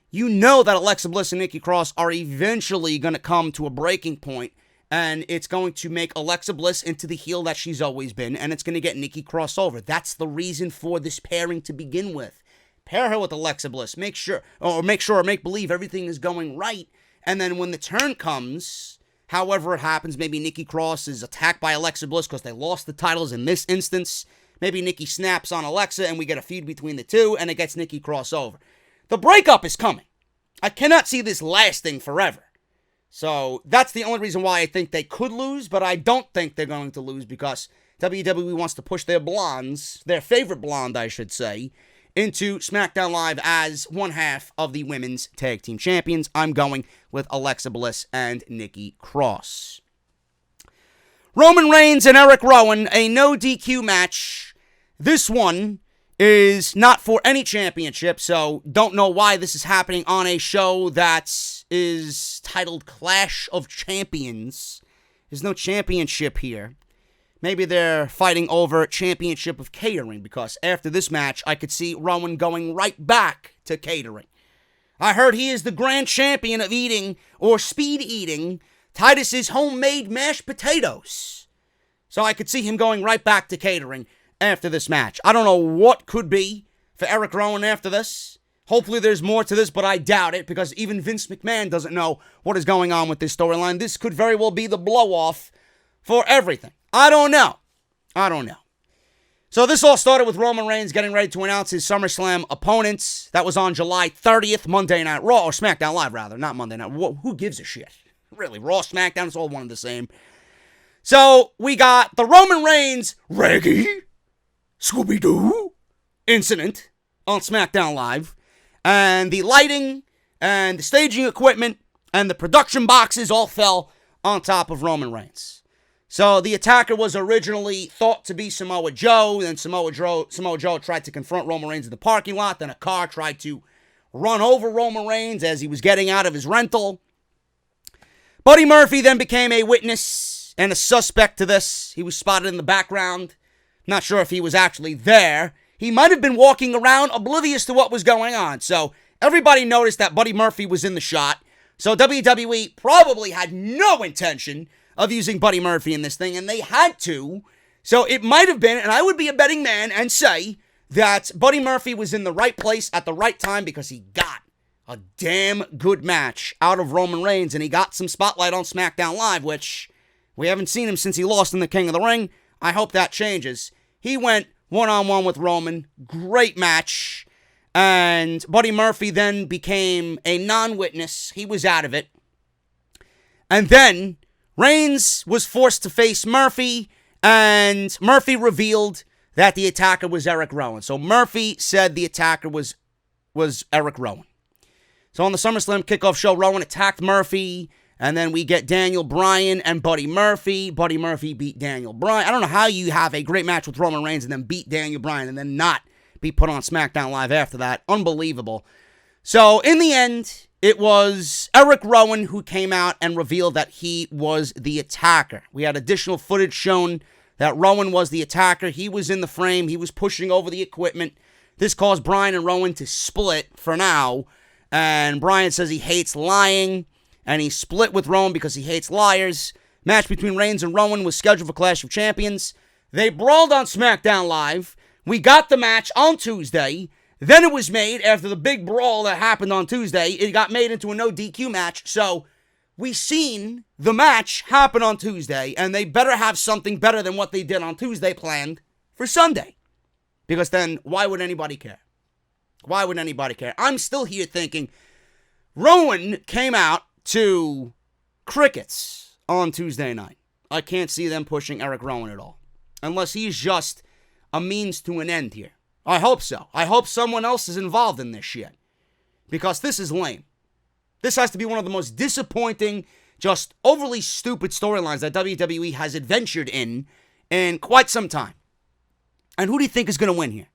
You know that Alexa Bliss and Nikki Cross are eventually going to come to a breaking point, and it's going to make Alexa Bliss into the heel that she's always been, and it's going to get Nikki Cross over. That's the reason for this pairing to begin with. Pair her with Alexa Bliss. Make believe everything is going right. And then when the turn comes, however it happens, maybe Nikki Cross is attacked by Alexa Bliss because they lost the titles in this instance. Maybe Nikki snaps on Alexa and we get a feud between the two and it gets Nikki Cross over. The breakup is coming. I cannot see this lasting forever. So that's the only reason why I think they could lose, but I don't think they're going to lose because WWE wants to push their blondes, their favorite blonde, I should say, into SmackDown Live as one half of the women's tag team champions. I'm going with Alexa Bliss and Nikki Cross. Roman Reigns and Eric Rowan, a no DQ match. This one is not for any championship, so don't know why this is happening on a show that is titled Clash of Champions. There's no championship here. Maybe they're fighting over championship of catering, because after this match, I could see Rowan going right back to catering. I heard he is the grand champion of eating, or speed eating, Titus's homemade mashed potatoes. So I could see him going right back to catering after this match. I don't know what could be for Eric Rowan after this. Hopefully there's more to this, but I doubt it, because even Vince McMahon doesn't know what is going on with this storyline. This could very well be the blow-off for everything. I don't know. So this all started with Roman Reigns getting ready to announce his SummerSlam opponents. That was on July 30th, Monday Night Raw, or SmackDown Live, rather. Not Monday Night. Who gives a shit? Really, Raw, SmackDown, it's all one and the same. So we got the Roman Reigns, Raggy, Scooby-Doo incident on SmackDown Live. And the lighting and the staging equipment and the production boxes all fell on top of Roman Reigns. So the attacker was originally thought to be Samoa Joe. Then Samoa Joe tried to confront Roman Reigns in the parking lot. Then a car tried to run over Roman Reigns as he was getting out of his rental. Buddy Murphy then became a witness and a suspect to this. He was spotted in the background. Not sure if he was actually there. He might have been walking around oblivious to what was going on. So everybody noticed that Buddy Murphy was in the shot. So WWE probably had no intention of using Buddy Murphy in this thing, and they had to. So it might have been, and I would be a betting man and say that Buddy Murphy was in the right place at the right time because he got a damn good match out of Roman Reigns, and he got some spotlight on SmackDown Live, which we haven't seen him since he lost in the King of the Ring. I hope that changes. He went one-on-one with Roman. Great match. And Buddy Murphy then became a non-witness. He was out of it. And then Reigns was forced to face Murphy, and Murphy revealed that the attacker was Eric Rowan. So Murphy said the attacker was Eric Rowan. So on the SummerSlam kickoff show, Rowan attacked Murphy, and then we get Daniel Bryan and Buddy Murphy. Buddy Murphy beat Daniel Bryan. I don't know how you have a great match with Roman Reigns and then beat Daniel Bryan and then not be put on SmackDown Live after that. Unbelievable. So in the end, it was Eric Rowan who came out and revealed that he was the attacker. We had additional footage shown that Rowan was the attacker. He was in the frame. He was pushing over the equipment. This caused Bryan and Rowan to split for now. And Bryan says he hates lying. And he split with Rowan because he hates liars. Match between Reigns and Rowan was scheduled for Clash of Champions. They brawled on SmackDown Live. We got the match on Tuesday. Then it was made after the big brawl that happened on Tuesday. It got made into a no DQ match. So we seen the match happen on Tuesday, and they better have something better than what they did on Tuesday planned for Sunday. Because then, why would anybody care? Why would anybody care? I'm still here thinking, Rowan came out to crickets on Tuesday night. I can't see them pushing Eric Rowan at all. Unless he's just a means to an end here. I hope so. I hope someone else is involved in this shit. Because this is lame. This has to be one of the most disappointing, just overly stupid storylines that WWE has adventured in quite some time. And who do you think is going to win here?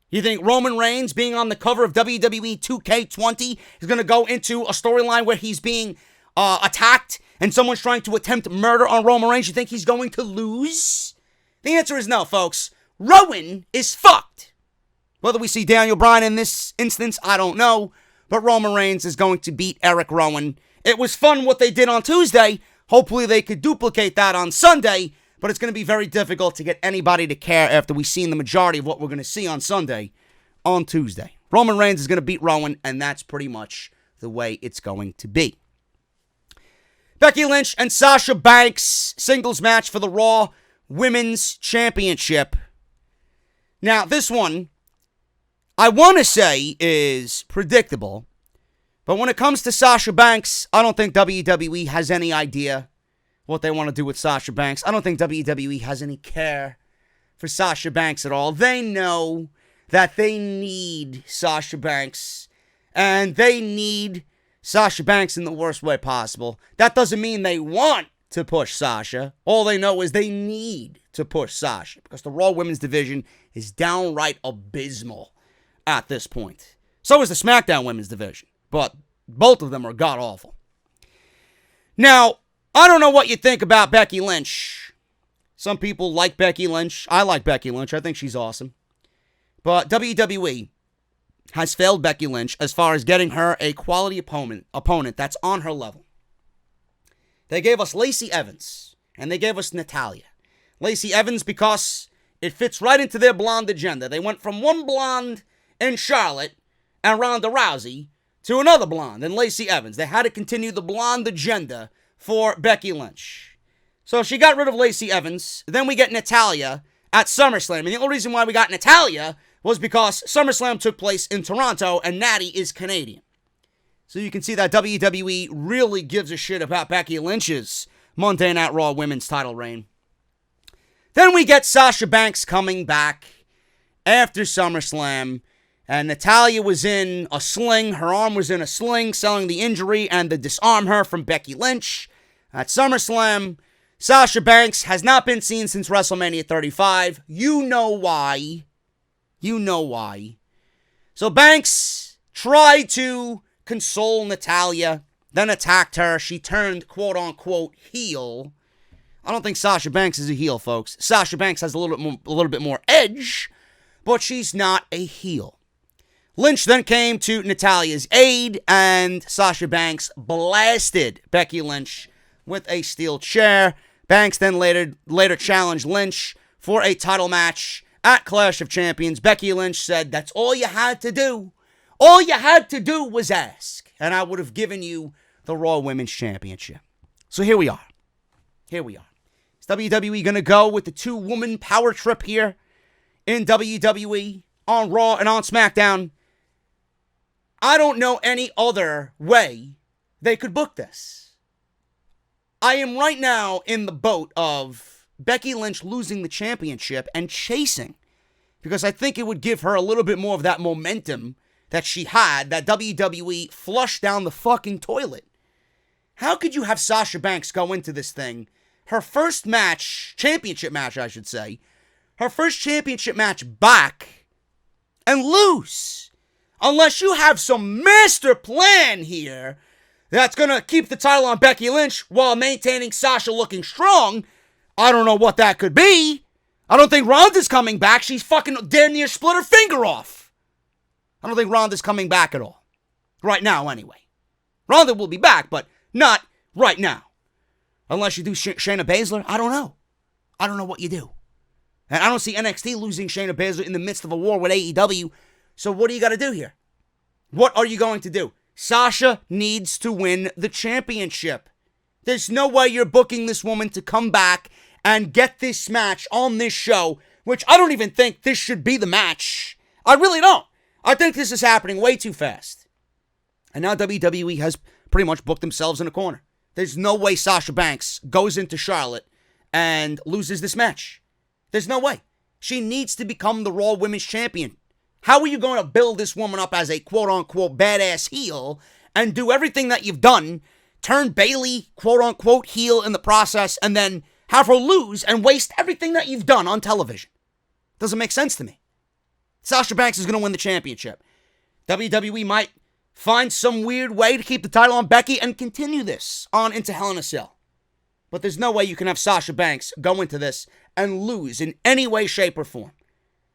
You think Roman Reigns being on the cover of WWE 2K20 is going to go into a storyline where he's being attacked and someone's trying to attempt murder on Roman Reigns? You think he's going to lose? The answer is no, folks. Rowan is fucked. Whether we see Daniel Bryan in this instance, I don't know. But Roman Reigns is going to beat Eric Rowan. It was fun what they did on Tuesday. Hopefully they could duplicate that on Sunday. But it's going to be very difficult to get anybody to care after we've seen the majority of what we're going to see on Sunday on Tuesday. Roman Reigns is going to beat Rowan, and that's pretty much the way it's going to be. Becky Lynch and Sasha Banks singles match for the Raw Women's Championship. Now, this one, I want to say is predictable, but when it comes to Sasha Banks, I don't think WWE has any idea what they want to do with Sasha Banks. I don't think WWE has any care for Sasha Banks at all. They know that they need Sasha Banks, and they need Sasha Banks in the worst way possible. That doesn't mean they want to push Sasha. All they know is they need to push Sasha because the Raw Women's division is downright abysmal at this point. So is the SmackDown Women's division, but both of them are god-awful. Now, I don't know what you think about Becky Lynch. Some people like Becky Lynch. I like Becky Lynch. I think she's awesome. But WWE has failed Becky Lynch as far as getting her a quality opponent that's on her level. They gave us Lacey Evans, and they gave us Natalya. Lacey Evans because it fits right into their blonde agenda. They went from one blonde in Charlotte and Ronda Rousey to another blonde in Lacey Evans. They had to continue the blonde agenda for Becky Lynch. So she got rid of Lacey Evans. Then we get Natalya at SummerSlam. And the only reason why we got Natalya was because SummerSlam took place in Toronto and Natty is Canadian. So you can see that WWE really gives a shit about Becky Lynch's Monday Night Raw Women's title reign. Then we get Sasha Banks coming back after SummerSlam. And Natalya was in a sling. Her arm was in a sling, selling the injury and the disarm her from Becky Lynch. At SummerSlam, Sasha Banks has not been seen since WrestleMania 35. You know why. You know why. So Banks tried to console Natalya, then attacked her. She turned quote-unquote heel. I don't think Sasha Banks is a heel, folks. Sasha Banks has a little bit more edge, but she's not a heel. Lynch then came to Natalya's aid, and Sasha Banks blasted Becky Lynch with a steel chair. Banks then later challenged Lynch for a title match at Clash of Champions. Becky Lynch said, "That's all you had to do. All you had to do was ask, and I would have given you the Raw Women's Championship." So here we are. Is WWE going to go with the two-woman power trip here in WWE on Raw and on SmackDown? I don't know any other way they could book this. I am right now in the boat of Becky Lynch losing the championship and chasing, because I think it would give her a little bit more of that momentum that she had, that WWE flushed down the fucking toilet. How could you have Sasha Banks go into this thing, her first match, championship match, I should say, her first championship match back, and lose? Unless you have some master plan here that's going to keep the title on Becky Lynch while maintaining Sasha looking strong, I don't know what that could be. I don't think Ronda's coming back. She's fucking damn near split her finger off. I don't think Ronda's coming back at all. Right now, anyway. Ronda will be back, but not right now. Unless you do Shayna Baszler, I don't know. I don't know what you do. And I don't see NXT losing Shayna Baszler in the midst of a war with AEW. So what do you got to do here? What are you going to do? Sasha needs to win the championship. There's no way you're booking this woman to come back and get this match on this show, which I don't even think this should be the match. I really don't. I think this is happening way too fast. And now WWE has pretty much booked themselves in a corner. There's no way Sasha Banks goes into Charlotte and loses this match. There's no way. She needs to become the Raw Women's Champion. How are you going to build this woman up as a quote-unquote badass heel and do everything that you've done, turn Bayley quote-unquote heel in the process, and then have her lose and waste everything that you've done on television? Doesn't make sense to me. Sasha Banks is going to win the championship. WWE might find some weird way to keep the title on Becky and continue this on into Hell in a Cell. But there's no way you can have Sasha Banks go into this and lose in any way, shape, or form.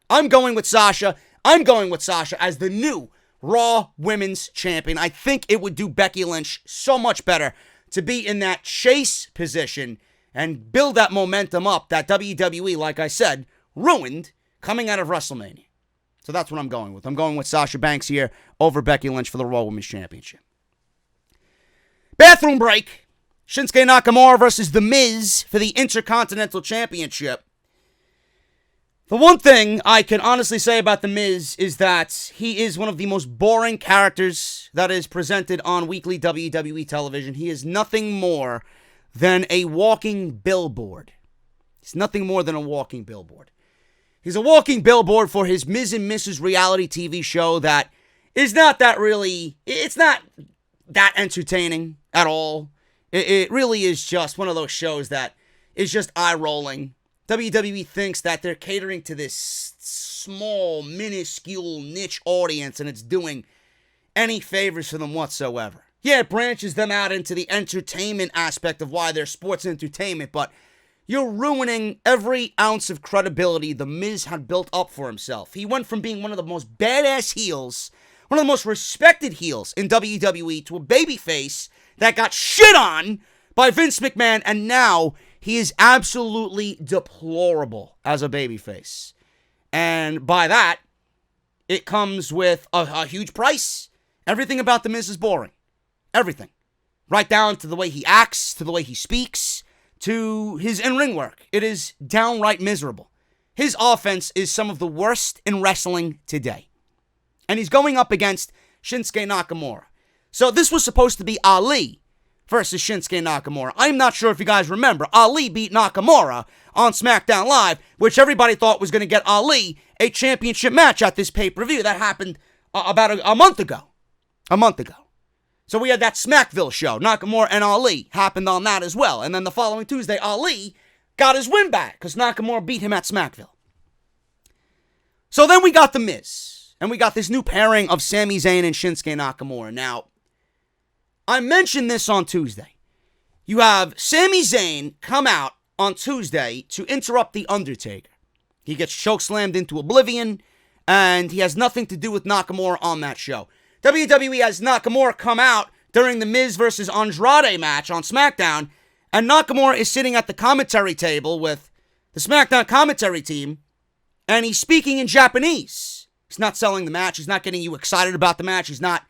I'm going with Sasha. I'm going with Sasha as the new Raw Women's Champion. I think it would do Becky Lynch so much better to be in that chase position and build that momentum up that WWE, like I said, ruined coming out of WrestleMania. So that's what I'm going with. I'm going with Sasha Banks here over Becky Lynch for the Raw Women's Championship. Bathroom break. Shinsuke Nakamura versus The Miz for the Intercontinental Championship. The one thing I can honestly say about The Miz is that he is one of the most boring characters that is presented on weekly WWE television. He is nothing more than a walking billboard. He's nothing more than a walking billboard. He's a walking billboard for his Miz and Mrs. reality TV show that is not that really, it's not that entertaining at all. It really is just one of those shows that is just eye-rolling. WWE thinks that they're catering to this small, minuscule niche audience, and it's doing any favors for them whatsoever. Yeah, it branches them out into the entertainment aspect of why they're sports entertainment, but you're ruining every ounce of credibility The Miz had built up for himself. He went from being one of the most badass heels, one of the most respected heels in WWE, to a babyface that got shit on by Vince McMahon, and now he is absolutely deplorable as a babyface. And by that, it comes with a huge price. Everything about The Miz is boring. Everything. Right down to the way he acts, to the way he speaks, to his in-ring work. It is downright miserable. His offense is some of the worst in wrestling today. And he's going up against Shinsuke Nakamura. So this was supposed to be Ali versus Shinsuke Nakamura. I'm not sure if you guys remember, Ali beat Nakamura on SmackDown Live, which everybody thought was going to get Ali a championship match at this pay-per-view. That happened about a month ago. So we had that Smackville show. Nakamura and Ali happened on that as well. And then the following Tuesday, Ali got his win back because Nakamura beat him at Smackville. So then we got The Miz. And we got this new pairing of Sami Zayn and Shinsuke Nakamura. Now, I mentioned this on Tuesday. You have Sami Zayn come out on Tuesday to interrupt The Undertaker. He gets chokeslammed into oblivion, and he has nothing to do with Nakamura on that show. WWE has Nakamura come out during the Miz versus Andrade match on SmackDown And Nakamura is sitting at the commentary table with the SmackDown commentary team, and he's speaking in Japanese. He's not selling the match. He's not getting you excited about the match. He's not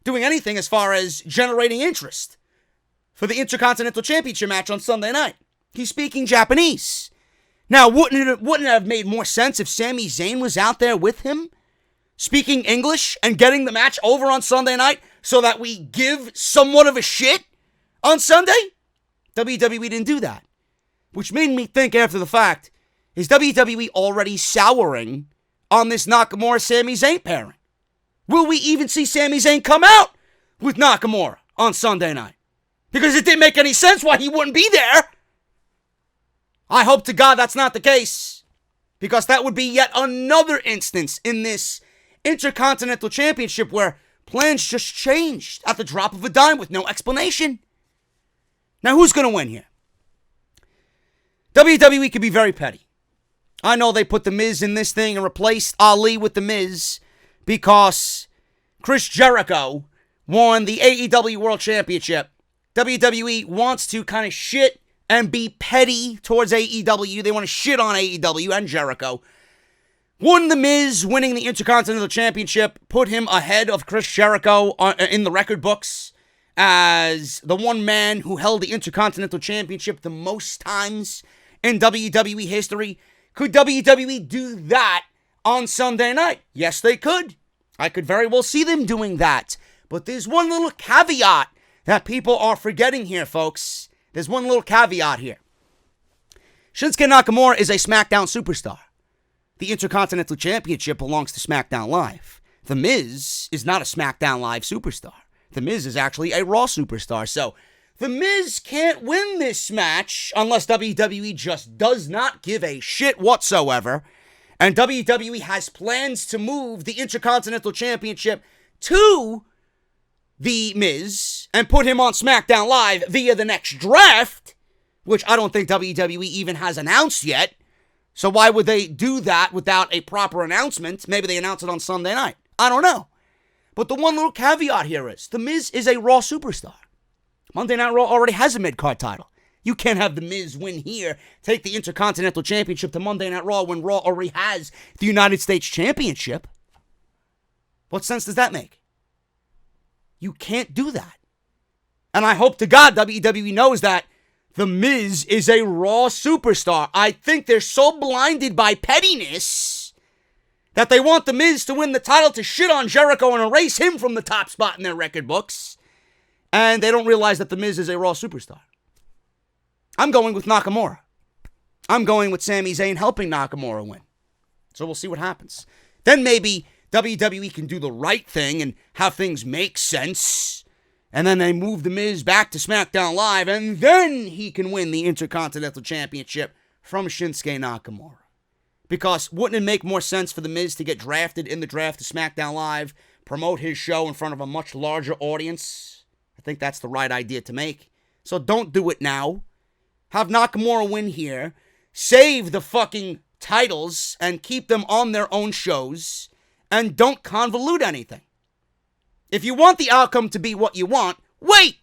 doing anything as far as generating interest for the Intercontinental Championship match on Sunday night. He's speaking Japanese. Now, wouldn't it have made more sense if Sami Zayn was out there with him, speaking English and getting the match over on Sunday night so that we give somewhat of a shit on Sunday? WWE didn't do that. Which made me think after the fact, is WWE already souring on this Nakamura-Sami Zayn pairing? Will we even see Sami Zayn come out with Nakamura on Sunday night? Because it didn't make any sense why he wouldn't be there. I hope to God that's not the case, because that would be yet another instance in this Intercontinental Championship where plans just changed at the drop of a dime with no explanation. Now, who's going to win here? WWE could be very petty. I know they put The Miz in this thing and replaced Ali with The Miz because Chris Jericho won the AEW World Championship. WWE wants to kind of shit and be petty towards AEW. They want to shit on AEW and Jericho. Won The Miz, winning the Intercontinental Championship, put him ahead of Chris Jericho in the record books as the one man who held the Intercontinental Championship the most times in WWE history. Could WWE do that on Sunday night? Yes, they could. I could very well see them doing that. But there's one little caveat that people are forgetting here, folks. There's one little caveat here. Shinsuke Nakamura is a SmackDown superstar. The Intercontinental Championship belongs to SmackDown Live. The Miz is not a SmackDown Live superstar. The Miz is actually a Raw superstar. So, The Miz can't win this match unless WWE just does not give a shit whatsoever. And WWE has plans to move the Intercontinental Championship to The Miz and put him on SmackDown Live via the next draft, which I don't think WWE even has announced yet. So why would they do that without a proper announcement? Maybe they announce it on Sunday night. I don't know. But the one little caveat here is, The Miz is a Raw superstar. Monday Night Raw already has a mid-card title. You can't have The Miz win here, take the Intercontinental Championship to Monday Night Raw when Raw already has the United States Championship. What sense does that make? You can't do that. And I hope to God WWE knows that The Miz is a Raw superstar. I think they're so blinded by pettiness that they want The Miz to win the title to shit on Jericho and erase him from the top spot in their record books. And they don't realize that The Miz is a Raw superstar. I'm going with Nakamura. I'm going with Sami Zayn helping Nakamura win. So we'll see what happens. Then maybe WWE can do the right thing and have things make sense. And then they move The Miz back to SmackDown Live, and then he can win the Intercontinental Championship from Shinsuke Nakamura. Because wouldn't it make more sense for The Miz to get drafted in the draft to SmackDown Live, promote his show in front of a much larger audience? I think that's the right idea to make. So don't do it now. Have Nakamura win here. Save the fucking titles and keep them on their own shows. And don't convolute anything. If you want the outcome to be what you want, wait!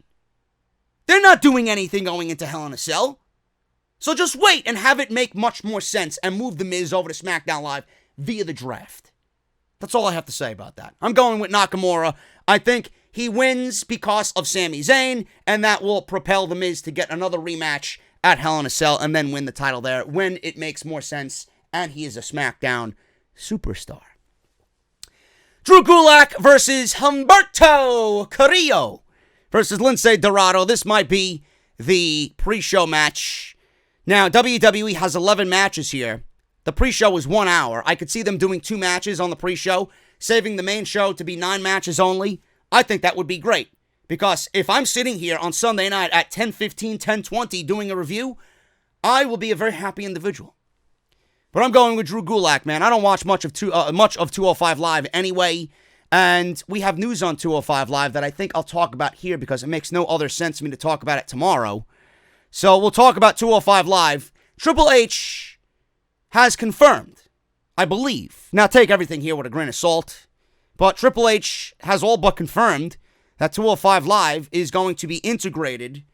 They're not doing anything going into Hell in a Cell. So just wait and have it make much more sense and move The Miz over to SmackDown Live via the draft. That's all I have to say about that. I'm going with Nakamura. I think he wins because of Sami Zayn, and that will propel The Miz to get another rematch at Hell in a Cell and then win the title there when it makes more sense and he is a SmackDown superstar. Drew Gulak versus Humberto Carrillo versus Lince Dorado. This might be the pre-show match. Now, WWE has 11 matches here. The pre-show is 1 hour. I could see them doing 2 matches on the pre-show, saving the main show to be 9 matches only. I think that would be great. Because if I'm sitting here on Sunday night at 10:15, 10:20 doing a review, I will be a very happy individual. But I'm going with Drew Gulak, man. I don't watch much of 205 Live anyway. And we have news on 205 Live that I think I'll talk about here because it makes no other sense for me to talk about it tomorrow. So we'll talk about 205 Live. Triple H has confirmed, I believe. Now take everything here with a grain of salt. But Triple H has all but confirmed that 205 Live is going to be integrated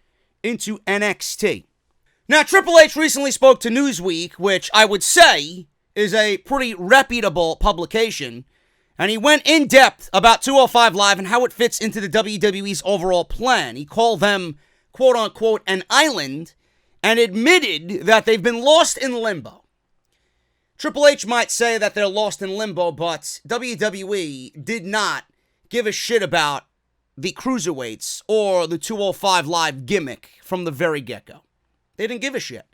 into NXT. Now, Triple H recently spoke to Newsweek, which I would say is a pretty reputable publication, and he went in depth about 205 Live and how it fits into the WWE's overall plan. He called them, quote-unquote, an island, and admitted that they've been lost in limbo. Triple H might say that they're lost in limbo, but WWE did not give a shit about the Cruiserweights or the 205 Live gimmick from the very get-go. They didn't give a shit.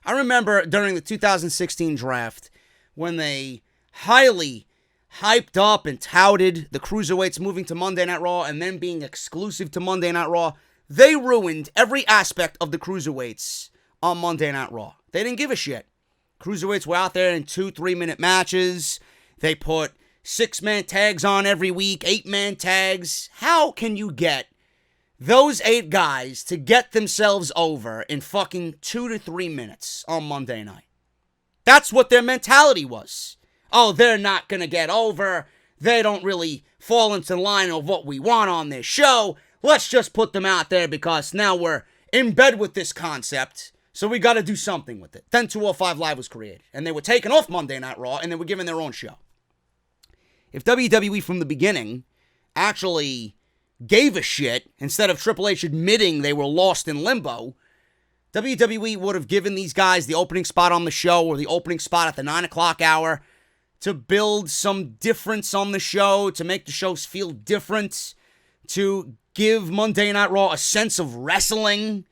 I remember during the 2016 draft when they highly hyped up and touted the Cruiserweights moving to Monday Night Raw and then being exclusive to Monday Night Raw. They ruined every aspect of the Cruiserweights on Monday Night Raw. They didn't give a shit. Cruiserweights were out there in 2-3-minute matches. They put 6-man tags on every week, 8-man tags. How can you get those 8 guys to get themselves over in fucking 2 to 3 minutes on Monday night? That's what their mentality was. Oh, they're not going to get over. They don't really fall into line of what we want on this show. Let's just put them out there because now we're in bed with this concept. So we got to do something with it. Then 205 Live was created. And they were taken off Monday Night Raw and they were given their own show. If WWE from the beginning actually gave a shit, instead of Triple H admitting they were lost in limbo, WWE would have given these guys the opening spot on the show or the opening spot at the 9 o'clock hour to build some difference on the show, to make the shows feel different, to give Monday Night Raw a sense of wrestling.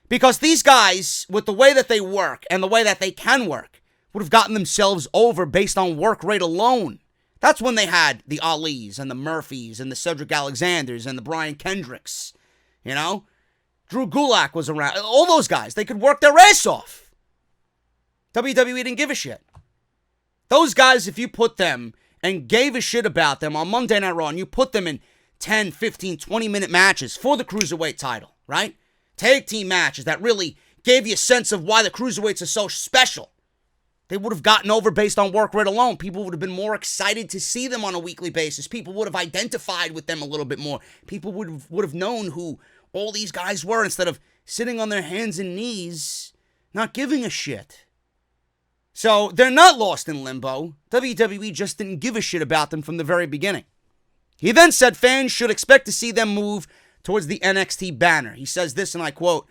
Because these guys, with the way that they work and the way that they can work, would have gotten themselves over based on work rate alone. That's when they had the Alis and the Murphys and the Cedric Alexanders and the Brian Kendricks. You know? Drew Gulak was around. All those guys, they could work their ass off. WWE didn't give a shit. Those guys, if you put them and gave a shit about them on Monday Night Raw and you put them in 10, 15, 20-minute matches for the Cruiserweight title, right? Tag team matches that really gave you a sense of why the Cruiserweights are so special. They would have gotten over based on work rate alone. People would have been more excited to see them on a weekly basis. People would have identified with them a little bit more. People would have known who all these guys were instead of sitting on their hands and knees, not giving a shit. So they're not lost in limbo. WWE just didn't give a shit about them from the very beginning. He then said fans should expect to see them move towards the NXT banner. He says this, and I quote,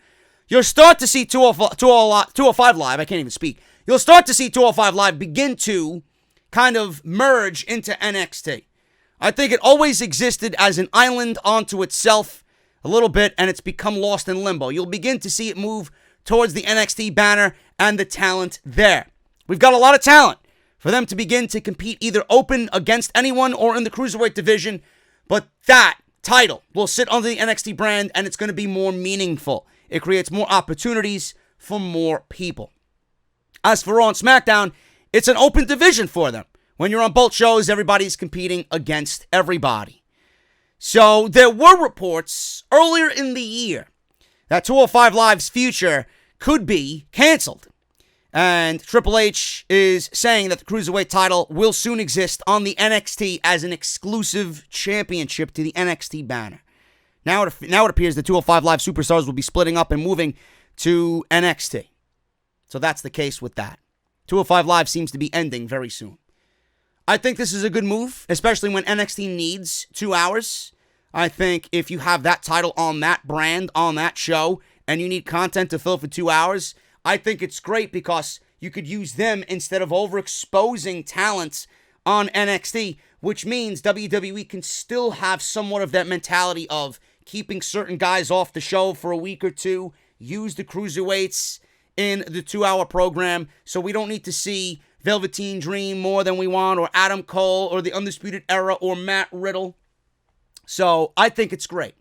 "You'll start to see 205 Live, I can't even speak. You'll start to see 205 Live begin to kind of merge into NXT. I think it always existed as an island onto itself a little bit, and it's become lost in limbo. You'll begin to see it move towards the NXT banner and the talent there. We've got a lot of talent for them to begin to compete either open against anyone or in the Cruiserweight division, but that title will sit under the NXT brand, and it's going to be more meaningful. It creates more opportunities for more people. As for Raw and SmackDown, it's an open division for them. When you're on both shows, everybody's competing against everybody." So there were reports earlier in the year that 205 Live's future could be canceled. And Triple H is saying that the Cruiserweight title will soon exist on the NXT as an exclusive championship to the NXT banner. Now it appears the 205 Live superstars will be splitting up and moving to NXT. So that's the case with that. 205 Live seems to be ending very soon. I think this is a good move, especially when NXT needs 2 hours. I think if you have that title on that brand, on that show, and you need content to fill for 2 hours, I think it's great because you could use them instead of overexposing talents on NXT, which means WWE can still have somewhat of that mentality of keeping certain guys off the show for a week or two, use the Cruiserweights in the 2-hour program, so we don't need to see Velveteen Dream more than we want, or Adam Cole, or the Undisputed Era, or Matt Riddle. So I think it's great.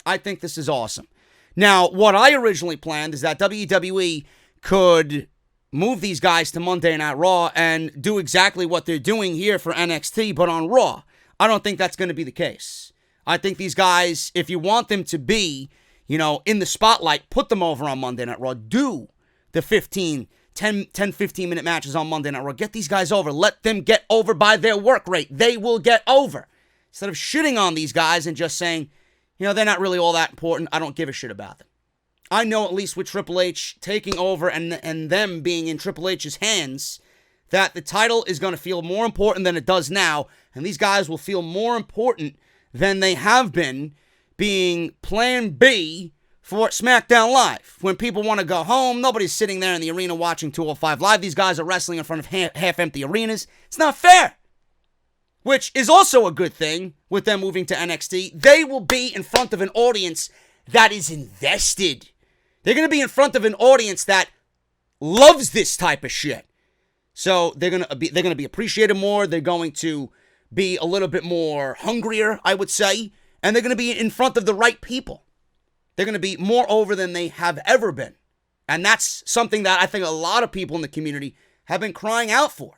I think this is awesome. Now, what I originally planned is that WWE could move these guys to Monday Night Raw and do exactly what they're doing here for NXT, but on Raw. I don't think that's going to be the case. I think these guys, if you want them to be, in the spotlight, put them over on Monday Night Raw. Do the 15 minute matches on Monday Night Raw. Get these guys over. Let them get over by their work rate. They will get over. Instead of shitting on these guys and just saying, they're not really all that important. I don't give a shit about them. I know at least with Triple H taking over and them being in Triple H's hands, that the title is going to feel more important than it does now, and these guys will feel more important than they have been being Plan B for SmackDown Live. When people want to go home, nobody's sitting there in the arena watching 205 Live. These guys are wrestling in front of half-empty arenas. It's not fair. Which is also a good thing with them moving to NXT. They will be in front of an audience that is invested. They're going to be in front of an audience that loves this type of shit. So they're going to be appreciated more. They're going to be a little bit more hungrier, I would say. And they're going to be in front of the right people. They're going to be more over than they have ever been. And that's something that I think a lot of people in the community have been crying out for.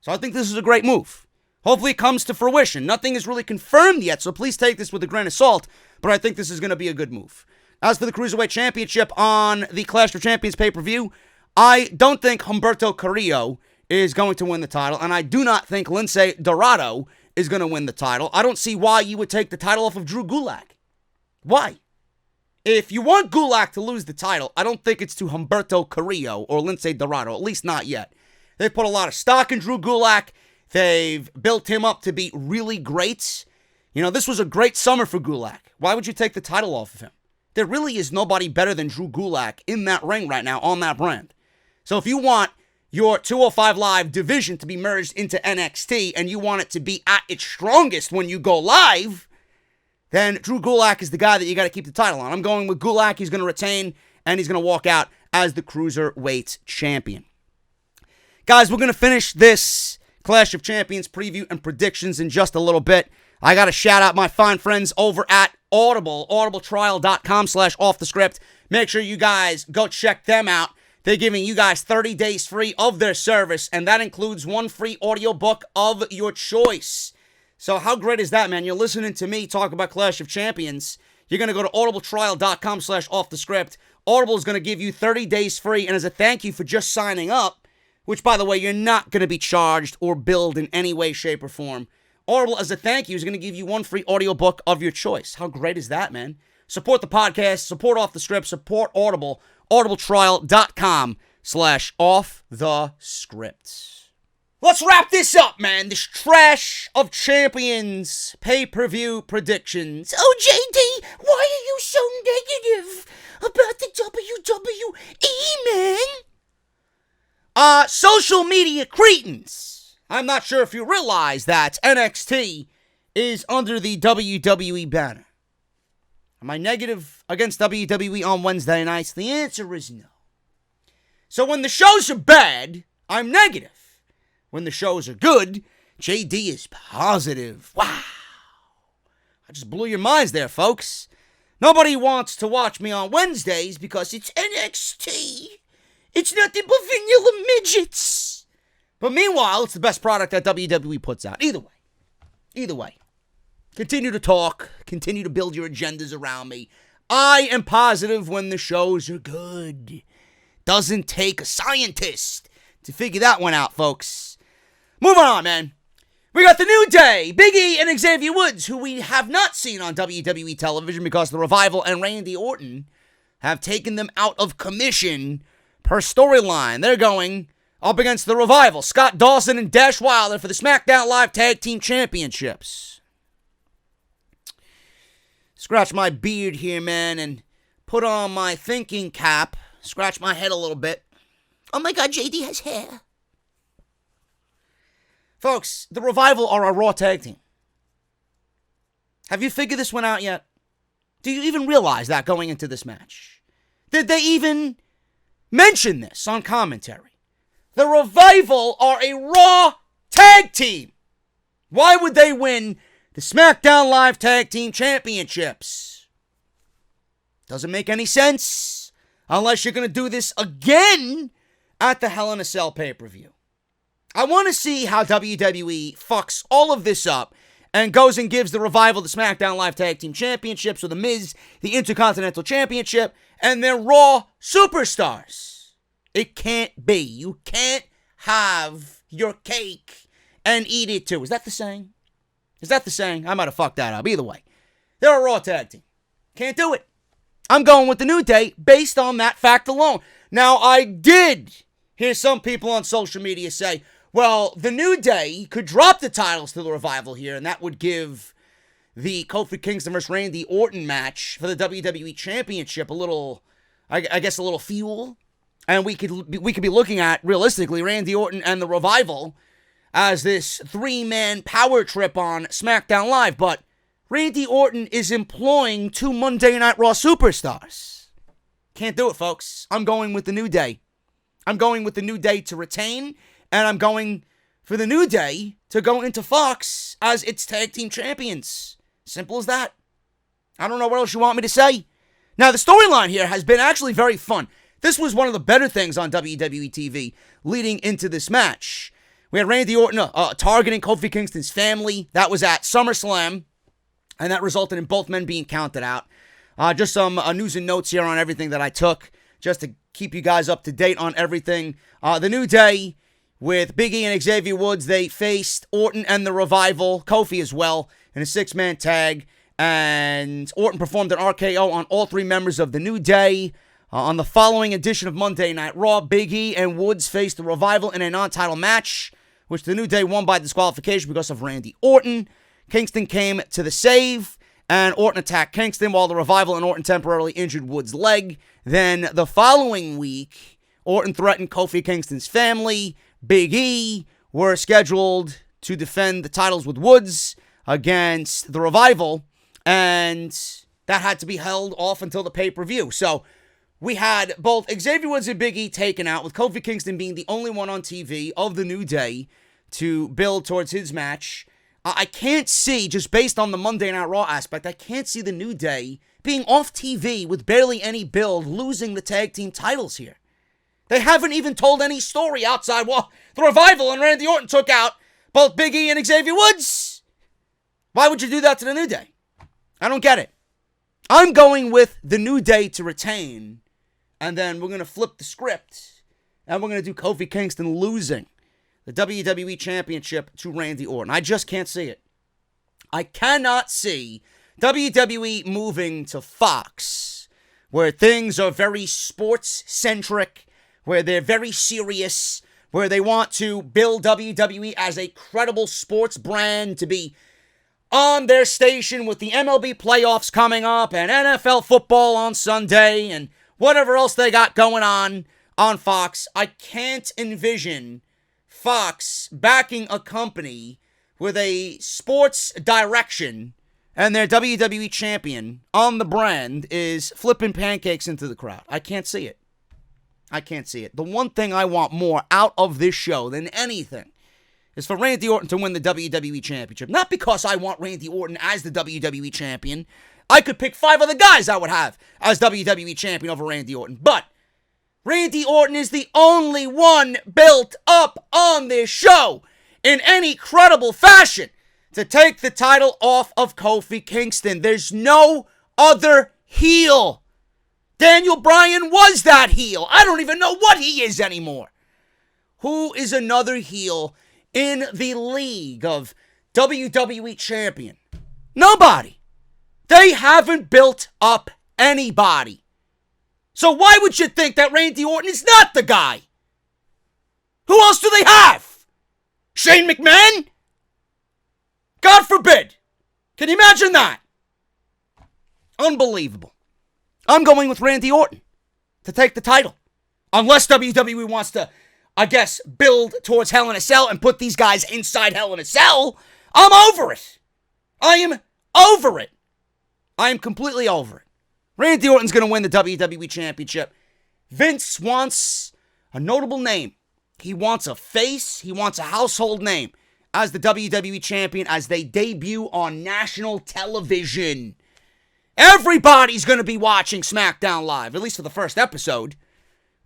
So I think this is a great move. Hopefully it comes to fruition. Nothing is really confirmed yet, so please take this with a grain of salt. But I think this is going to be a good move. As for the Cruiserweight Championship on the Clash of Champions pay-per-view, I don't think Humberto Carrillo is going to win the title, and I do not think Lince Dorado is going to win the title. I don't see why you would take the title off of Drew Gulak. Why? If you want Gulak to lose the title, I don't think it's to Humberto Carrillo or Lince Dorado, at least not yet. They've put a lot of stock in Drew Gulak. They've built him up to be really great. You know, this was a great summer for Gulak. Why would you take the title off of him? There really is nobody better than Drew Gulak in that ring right now on that brand. So if you want your 205 Live division to be merged into NXT and you want it to be at its strongest when you go live, then Drew Gulak is the guy that you got to keep the title on. I'm going with Gulak. He's going to retain, and he's going to walk out as the Cruiserweight Champion. Guys, we're going to finish this Clash of Champions preview and predictions in just a little bit. I got to shout out my fine friends over at Audible, audibletrial.com/offthescript. Make sure you guys go check them out. They're giving you guys 30 days free of their service, and that includes one free audiobook of your choice. So how great is that, man? You're listening to me talk about Clash of Champions. You're going to go to audibletrial.com/offthescript. Audible is going to give you 30 days free, and as a thank you for just signing up, which, by the way, you're not going to be charged or billed in any way, shape, or form. Audible, as a thank you, is going to give you one free audiobook of your choice. How great is that, man? Support the podcast, support Off the Script, support Audible, audibletrial.com/offthescript. Let's wrap this up, man. This Clash of Champions pay-per-view predictions. Oh, JD, why are you so negative about the WWE, man? Social media cretins. I'm not sure if you realize that NXT is under the WWE banner. Am I negative against WWE on Wednesday nights? The answer is no. So when the shows are bad, I'm negative. When the shows are good, JD is positive. Wow. I just blew your minds there, folks. Nobody wants to watch me on Wednesdays because it's NXT. It's nothing but vanilla midgets. But meanwhile, it's the best product that WWE puts out. Either way. Continue to talk. Continue to build your agendas around me. I am positive when the shows are good. Doesn't take a scientist to figure that one out, folks. Moving on, man. We got the New Day, Big E and Xavier Woods, who we have not seen on WWE television because the Revival and Randy Orton have taken them out of commission per storyline. They're going up against the Revival, Scott Dawson and Dash Wilder for the Smackdown Live Tag Team Championships. Scratch my beard here, man, and put on my thinking cap. Scratch my head a little bit. Oh my God, JD has hair. Folks, the Revival are a Raw tag team. Have you figured this one out yet? Do you even realize that going into this match? Did they even mention this on commentary? The Revival are a Raw tag team. Why would they win the SmackDown Live Tag Team Championships? Doesn't make any sense unless you're going to do this again at the Hell in a Cell pay-per-view. I want to see how WWE fucks all of this up and goes and gives the Revival the SmackDown Live Tag Team Championships, or the Miz the Intercontinental Championship, and they're Raw superstars. It can't be. You can't have your cake and eat it too. Is that the saying? I might have fucked that up. Either way, they're a Raw tag team. Can't do it. I'm going with the New Day based on that fact alone. Now, I did hear some people on social media say, well, the New Day could drop the titles to the Revival here, and that would give the Kofi Kingston versus Randy Orton match for the WWE Championship a little, I guess, a little fuel. And we could be looking at, realistically, Randy Orton and the Revival as this three-man power trip on SmackDown Live. But Randy Orton is employing two Monday Night Raw superstars. Can't do it, folks. I'm going with the New Day. I'm going with the New Day to retain, and I'm going for the New Day to go into Fox as its tag team champions. Simple as that. I don't know what else you want me to say. Now, the storyline here has been actually very fun. This was one of the better things on WWE TV leading into this match. We had Randy Orton targeting Kofi Kingston's family. That was at SummerSlam, and that resulted in both men being counted out. Just some news and notes here on everything that I took, just to keep you guys up to date on everything. The New Day, with Big E and Xavier Woods, they faced Orton and the Revival, Kofi as well, in a six-man tag. And Orton performed an RKO on all three members of the New Day. On the following edition of Monday Night Raw, Big E and Woods faced the Revival in a non-title match, which the New Day won by disqualification because of Randy Orton. Kingston came to the save, and Orton attacked Kingston while the Revival and Orton temporarily injured Woods' leg. Then the following week, Orton threatened Kofi Kingston's family. Big E were scheduled to defend the titles with Woods against the Revival, and that had to be held off until the pay-per-view. So we had both Xavier Woods and Big E taken out, with Kofi Kingston being the only one on TV of the New Day to build towards his match. I can't see, just based on the Monday Night Raw aspect, I can't see the New Day being off TV with barely any build, losing the tag team titles here. They haven't even told any story outside, well, the Revival and Randy Orton took out both Big E and Xavier Woods. Why would you do that to the New Day? I don't get it. I'm going with the New Day to retain, and then we're going to flip the script, and we're going to do Kofi Kingston losing the WWE Championship to Randy Orton. I just can't see it. I cannot see WWE moving to Fox, where things are very sports-centric, where they're very serious, where they want to build WWE as a credible sports brand, to be on their station with the MLB playoffs coming up and NFL football on Sunday and whatever else they got going on Fox. I can't envision Fox backing a company with a sports direction and their WWE champion on the brand is flipping pancakes into the crowd. I can't see it. I can't see it. The one thing I want more out of this show than anything is for Randy Orton to win the WWE Championship. Not because I want Randy Orton as the WWE Champion. I could pick 5 other guys I would have as WWE Champion over Randy Orton. But Randy Orton is the only one built up on this show in any credible fashion to take the title off of Kofi Kingston. There's no other heel. Daniel Bryan was that heel. I don't even know what he is anymore. Who is another heel in the league of WWE champion? Nobody. They haven't built up anybody. So why would you think that Randy Orton is not the guy? Who else do they have? Shane McMahon? God forbid. Can you imagine that? Unbelievable. I'm going with Randy Orton to take the title. Unless WWE wants to, I guess, build towards Hell in a Cell and put these guys inside Hell in a Cell. I'm over it. I am over it. I am completely over it. Randy Orton's going to win the WWE Championship. Vince wants a notable name. He wants a face. He wants a household name as the WWE Champion as they debut on national television. Everybody's going to be watching SmackDown Live, at least for the first episode.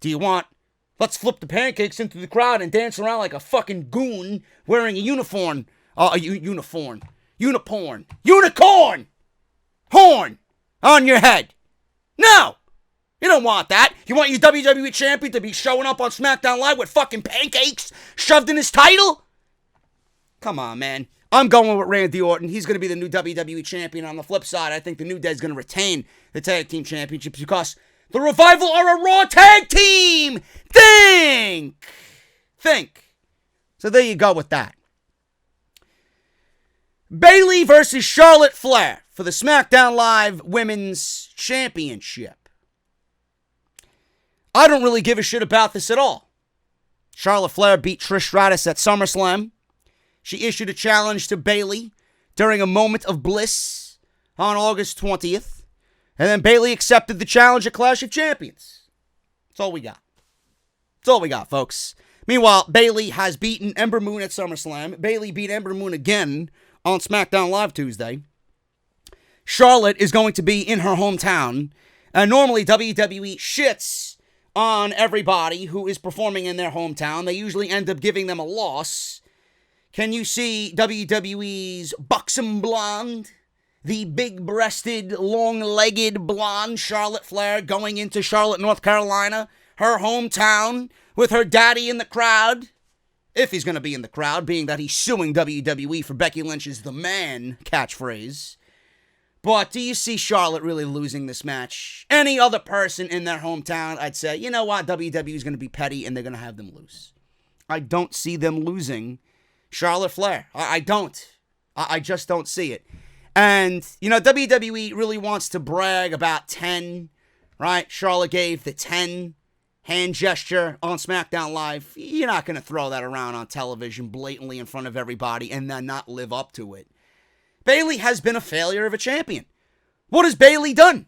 Do you want, let's flip the pancakes into the crowd and dance around like a fucking goon wearing a unicorn horn on your head? No, you don't want that. You want your WWE Champion to be showing up on SmackDown Live with fucking pancakes shoved in his title? Come on, man. I'm going with Randy Orton. He's going to be the new WWE champion. On the flip side, I think the New Day is going to retain the tag team championships because the Revival are a Raw tag team. Think. So there you go with that. Bayley versus Charlotte Flair for the SmackDown Live Women's Championship. I don't really give a shit about this at all. Charlotte Flair beat Trish Stratus at SummerSlam. She issued a challenge to Bayley during a moment of bliss on August 20th. And then Bayley accepted the challenge at Clash of Champions. That's all we got. That's all we got, folks. Meanwhile, Bayley has beaten Ember Moon at SummerSlam. Bayley beat Ember Moon again on SmackDown Live Tuesday. Charlotte is going to be in her hometown. And normally WWE shits on everybody who is performing in their hometown. They usually end up giving them a loss. Can you see WWE's buxom blonde, the big-breasted, long-legged blonde Charlotte Flair going into Charlotte, North Carolina, her hometown, with her daddy in the crowd? If he's going to be in the crowd, being that he's suing WWE for Becky Lynch's "the man" catchphrase. But do you see Charlotte really losing this match? Any other person in their hometown, I'd say, you know what, WWE is going to be petty and they're going to have them lose. I don't see them losing Charlotte Flair. I don't. I just don't see it. And, you know, WWE really wants to brag about 10, right? Charlotte gave the 10 hand gesture on SmackDown Live. You're not going to throw that around on television blatantly in front of everybody and then not live up to it. Bayley has been a failure of a champion. What has Bayley done?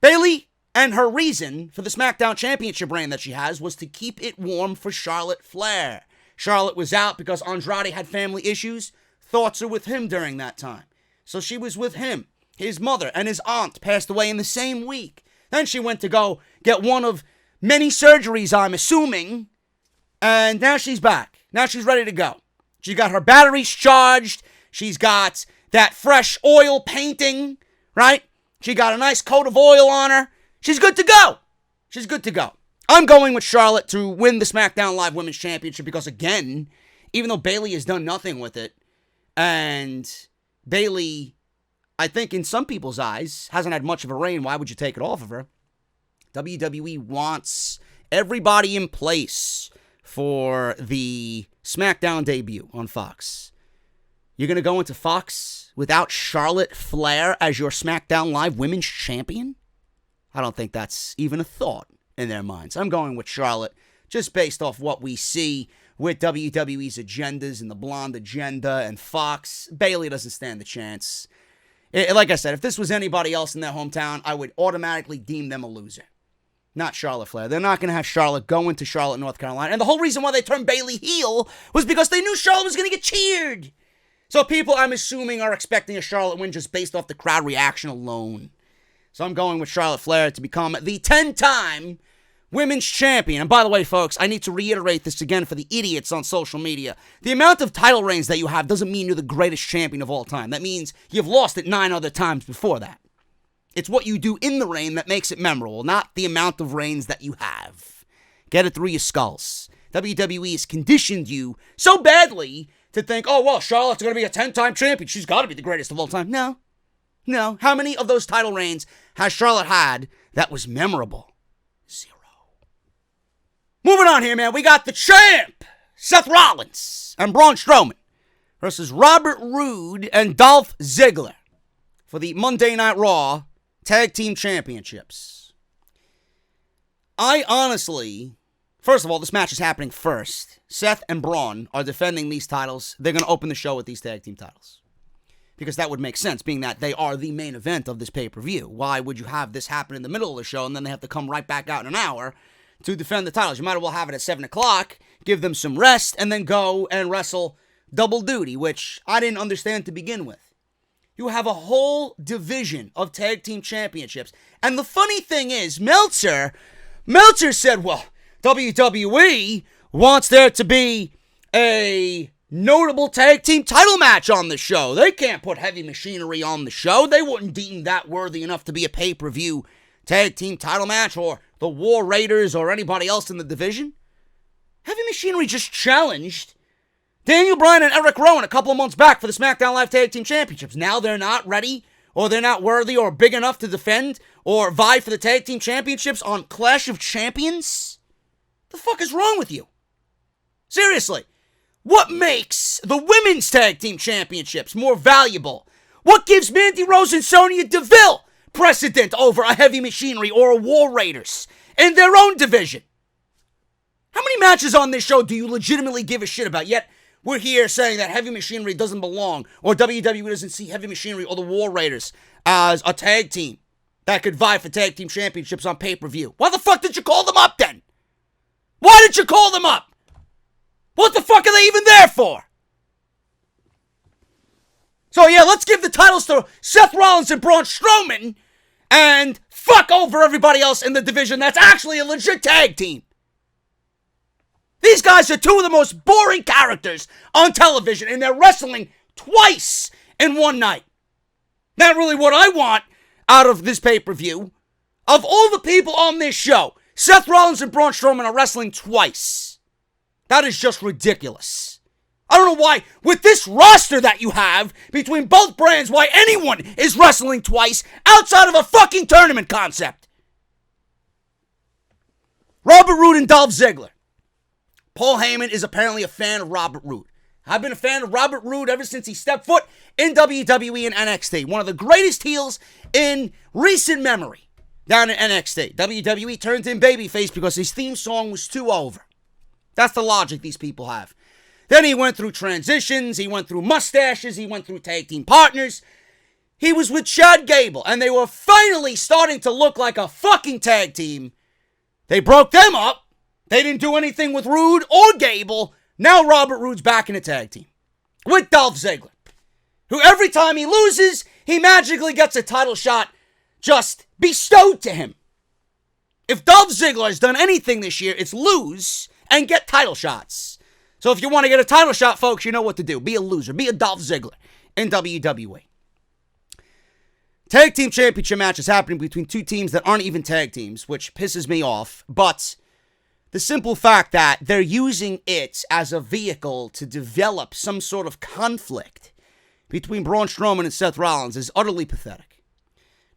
Bayley and her reason for the SmackDown Championship reign that she has was to keep it warm for Charlotte Flair. Charlotte was out because Andrade had family issues. Thoughts are with him during that time. So she was with him. His mother and his aunt passed away in the same week. Then she went to go get one of many surgeries, I'm assuming. And now she's back. Now she's ready to go. She got her batteries charged. She's got that fresh oil painting, right? She got a nice coat of oil on her. She's good to go. She's good to go. I'm going with Charlotte to win the SmackDown Live Women's Championship because, again, even though Bayley has done nothing with it, and Bayley, I think in some people's eyes, hasn't had much of a reign, why would you take it off of her? WWE wants everybody in place for the SmackDown debut on Fox. You're going to go into Fox without Charlotte Flair as your SmackDown Live Women's Champion? I don't think that's even a thought in their minds. I'm going with Charlotte just based off what we see with WWE's agendas and the blonde agenda and Fox. Bayley doesn't stand a chance. Like I said, if this was anybody else in their hometown, I would automatically deem them a loser. Not Charlotte Flair. They're not going to have Charlotte go into Charlotte, North Carolina. And the whole reason why they turned Bayley heel was because they knew Charlotte was going to get cheered. So people, I'm assuming, are expecting a Charlotte win just based off the crowd reaction alone. So I'm going with Charlotte Flair to become the 10-time Women's Champion. And by the way, folks, I need to reiterate this again for the idiots on social media. The amount of title reigns that you have doesn't mean you're the greatest champion of all time. That means you've lost it 9 other times before that. It's what you do in the reign that makes it memorable, not the amount of reigns that you have. Get it through your skulls. WWE has conditioned you so badly to think, oh, well, Charlotte's going to be a 10-time champion. She's got to be the greatest of all time. No. How many of those title reigns has Charlotte had that was memorable? 0. Moving on here, man. We got the champ, Seth Rollins and Braun Strowman versus Robert Roode and Dolph Ziggler for the Monday Night Raw Tag Team Championships. I honestly, first of all, this match is happening first. Seth and Braun are defending these titles. They're going to open the show with these tag team titles. Because that would make sense, being that they are the main event of this pay-per-view. Why would you have this happen in the middle of the show and then they have to come right back out in an hour to defend the titles? You might as well have it at 7 o'clock, give them some rest, and then go and wrestle double duty, which I didn't understand to begin with. You have a whole division of tag team championships. And the funny thing is, Meltzer said, well, WWE wants there to be a notable tag team title match on the show. They can't put Heavy Machinery on the show. They wouldn't deem that worthy enough to be a pay-per-view tag team title match, or the War Raiders or anybody else in the division. Heavy Machinery just challenged Daniel Bryan and Eric Rowan a couple of months back for the SmackDown Live Tag Team Championships. Now they're not ready, or they're not worthy or big enough to defend or vie for the Tag Team Championships on Clash of Champions? The fuck is wrong with you? Seriously. What makes the Women's Tag Team Championships more valuable? What gives Mandy Rose and Sonya Deville precedent over a Heavy Machinery or a War Raiders in their own division? How many matches on this show do you legitimately give a shit about? Yet, we're here saying that Heavy Machinery doesn't belong, or WWE doesn't see Heavy Machinery or the War Raiders as a tag team that could vie for tag team championships on pay-per-view. Why the fuck did you call them up then? Why did you call them up? What the fuck are they even there for? So yeah, let's give the titles to Seth Rollins and Braun Strowman and fuck over everybody else in the division that's actually a legit tag team. These guys are two of the most boring characters on television, and they're wrestling twice in one night. Not really what I want out of this pay-per-view. Of all the people on this show, Seth Rollins and Braun Strowman are wrestling twice. That is just ridiculous. I don't know why, with this roster that you have between both brands, why anyone is wrestling twice outside of a fucking tournament concept. Robert Roode and Dolph Ziggler. Paul Heyman is apparently a fan of Robert Roode. I've been a fan of Robert Roode ever since he stepped foot in WWE and NXT. One of the greatest heels in recent memory down in NXT. WWE turned him babyface because his theme song was too over. That's the logic these people have. Then he went through transitions, he went through mustaches, he went through tag team partners. He was with Chad Gable, and they were finally starting to look like a fucking tag team. They broke them up. They didn't do anything with Roode or Gable. Now Robert Roode's back in a tag team with Dolph Ziggler, who every time he loses, he magically gets a title shot just bestowed to him. If Dolph Ziggler has done anything this year, it's lose and get title shots. So if you want to get a title shot, folks, you know what to do. Be a loser. Be a Dolph Ziggler in WWE. Tag team championship match is happening between two teams that aren't even tag teams, which pisses me off, but the simple fact that they're using it as a vehicle to develop some sort of conflict between Braun Strowman and Seth Rollins is utterly pathetic.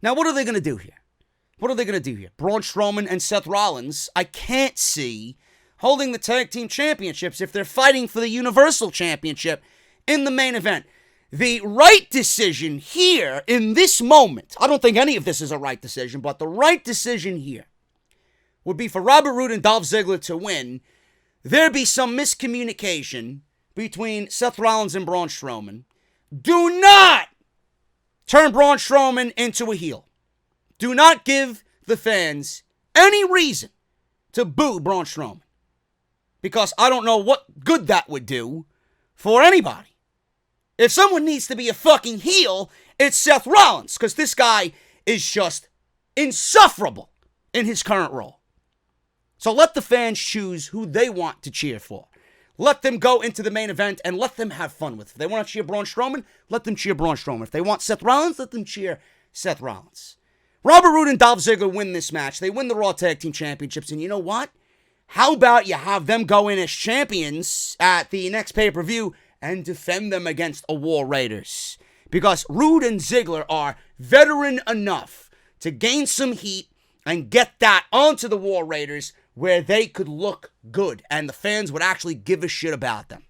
Now, what are they going to do here? Braun Strowman and Seth Rollins, I can't see holding the tag team championships if they're fighting for the Universal Championship in the main event. The right decision here in this moment, I don't think any of this is a right decision, but the right decision here would be for Robert Roode and Dolph Ziggler to win. There be some miscommunication between Seth Rollins and Braun Strowman. Do not turn Braun Strowman into a heel. Do not give the fans any reason to boo Braun Strowman. Because I don't know what good that would do for anybody. If someone needs to be a fucking heel, it's Seth Rollins. Because this guy is just insufferable in his current role. So let the fans choose who they want to cheer for. Let them go into the main event and let them have fun with it. If they want to cheer Braun Strowman, let them cheer Braun Strowman. If they want Seth Rollins, let them cheer Seth Rollins. Robert Roode and Dolph Ziggler win this match. They win the Raw Tag Team Championships. And you know what? How about you have them go in as champions at the next pay-per-view and defend them against a War Raiders? Because Roode and Ziggler are veteran enough to gain some heat and get that onto the War Raiders where they could look good and the fans would actually give a shit about them.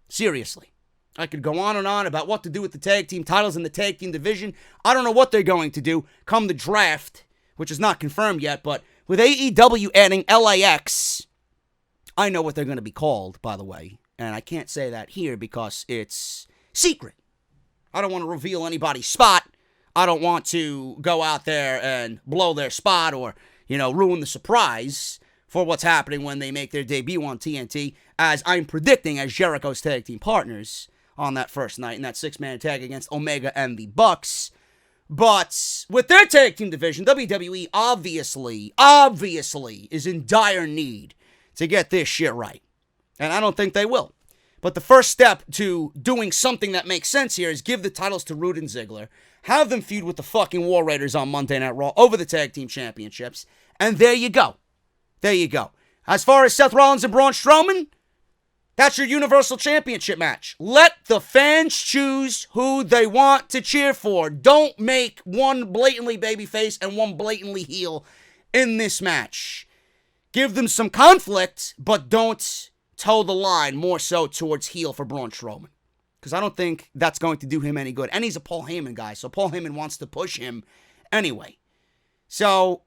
Seriously. I could go on and on about what to do with the tag team titles in the tag team division. I don't know what they're going to do come the draft, which is not confirmed yet, but with AEW adding LAX, I know what they're going to be called, by the way, and I can't say that here because it's secret. I don't want to reveal anybody's spot. I don't want to go out there and blow their spot or, ruin the surprise for what's happening when they make their debut on TNT, as I'm predicting as Jericho's tag team partners on that first night in that six-man tag against Omega and the Bucks. But with their tag team division, WWE obviously is in dire need to get this shit right. And I don't think they will. But the first step to doing something that makes sense here is give the titles to Roode and Ziggler, have them feud with the fucking War Raiders on Monday Night Raw over the tag team championships, and there you go. There you go. As far as Seth Rollins and Braun Strowman, That's your Universal Championship match. Let the fans choose who they want to cheer for. Don't make one blatantly babyface and one blatantly heel in this match. Give them some conflict, but don't toe the line more so towards heel for Braun Strowman. Because I don't think that's going to do him any good. And he's a Paul Heyman guy, so Paul Heyman wants to push him anyway. So,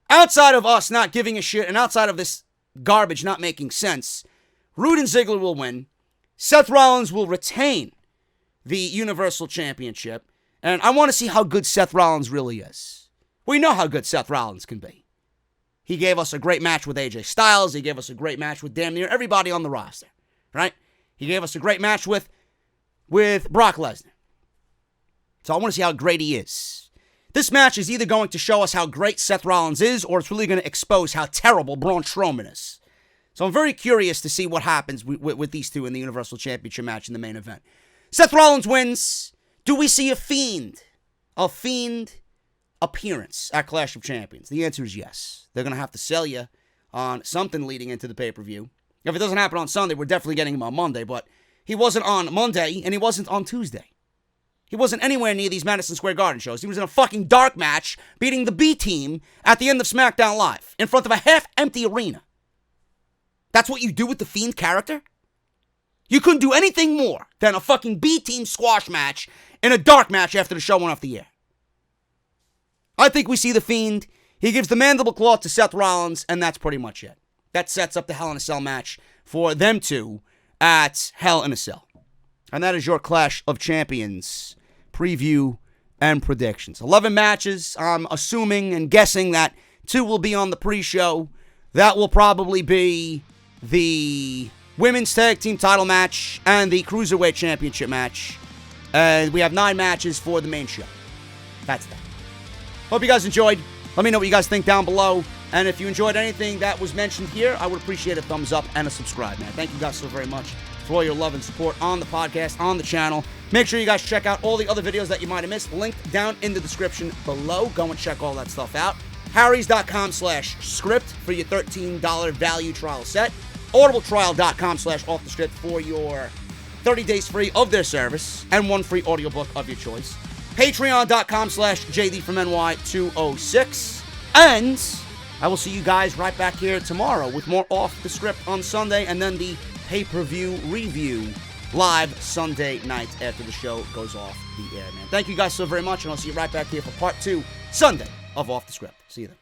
outside of us not giving a shit and outside of this garbage not making sense, Roode and Ziggler will win. Seth Rollins will retain the Universal Championship. And I want to see how good Seth Rollins really is. We know how good Seth Rollins can be. He gave us a great match with AJ Styles. He gave us a great match with damn near everybody on the roster. Right? He gave us a great match with Brock Lesnar. So I want to see how great he is. This match is either going to show us how great Seth Rollins is, or it's really going to expose how terrible Braun Strowman is. So I'm very curious to see what happens with these two in the Universal Championship match in the main event. Seth Rollins wins. Do we see a Fiend? A Fiend appearance at Clash of Champions? The answer is yes. They're going to have to sell you on something leading into the pay-per-view. If it doesn't happen on Sunday, we're definitely getting him on Monday, but he wasn't on Monday, and he wasn't on Tuesday. He wasn't anywhere near these Madison Square Garden shows. He was in a fucking dark match, beating the B team at the end of SmackDown Live, in front of a half-empty arena. That's what you do with the Fiend character? You couldn't do anything more than a fucking B team squash match in a dark match after the show went off the air. I think we see the Fiend. He gives the mandible claw to Seth Rollins, and that's pretty much it. That sets up the Hell in a Cell match for them two at Hell in a Cell. And that is your Clash of Champions preview and predictions. 11 matches. I'm assuming and guessing that 2 will be on the pre-show. That will probably be the Women's Tag Team title match and the Cruiserweight Championship match. And we have 9 matches for the main show. That's that. Hope you guys enjoyed. Let me know what you guys think down below. And if you enjoyed anything that was mentioned here, I would appreciate a thumbs up and a subscribe, man. Thank you guys so very much for all your love and support on the podcast, on the channel. Make sure you guys check out all the other videos that you might have missed. Linked down in the description below. Go and check all that stuff out. Harrys.com/script for your $13 value trial set. Audibletrial.com/offthescript for your 30 days free of their service and 1 free audiobook of your choice. Patreon.com/JD from NY206. And I will see you guys right back here tomorrow with more Off the Script on Sunday, and then the pay-per-view review live Sunday night after the show goes off the air, man. Thank you guys so very much, and I'll see you right back here for part 2 Sunday of Off the Script. See you then.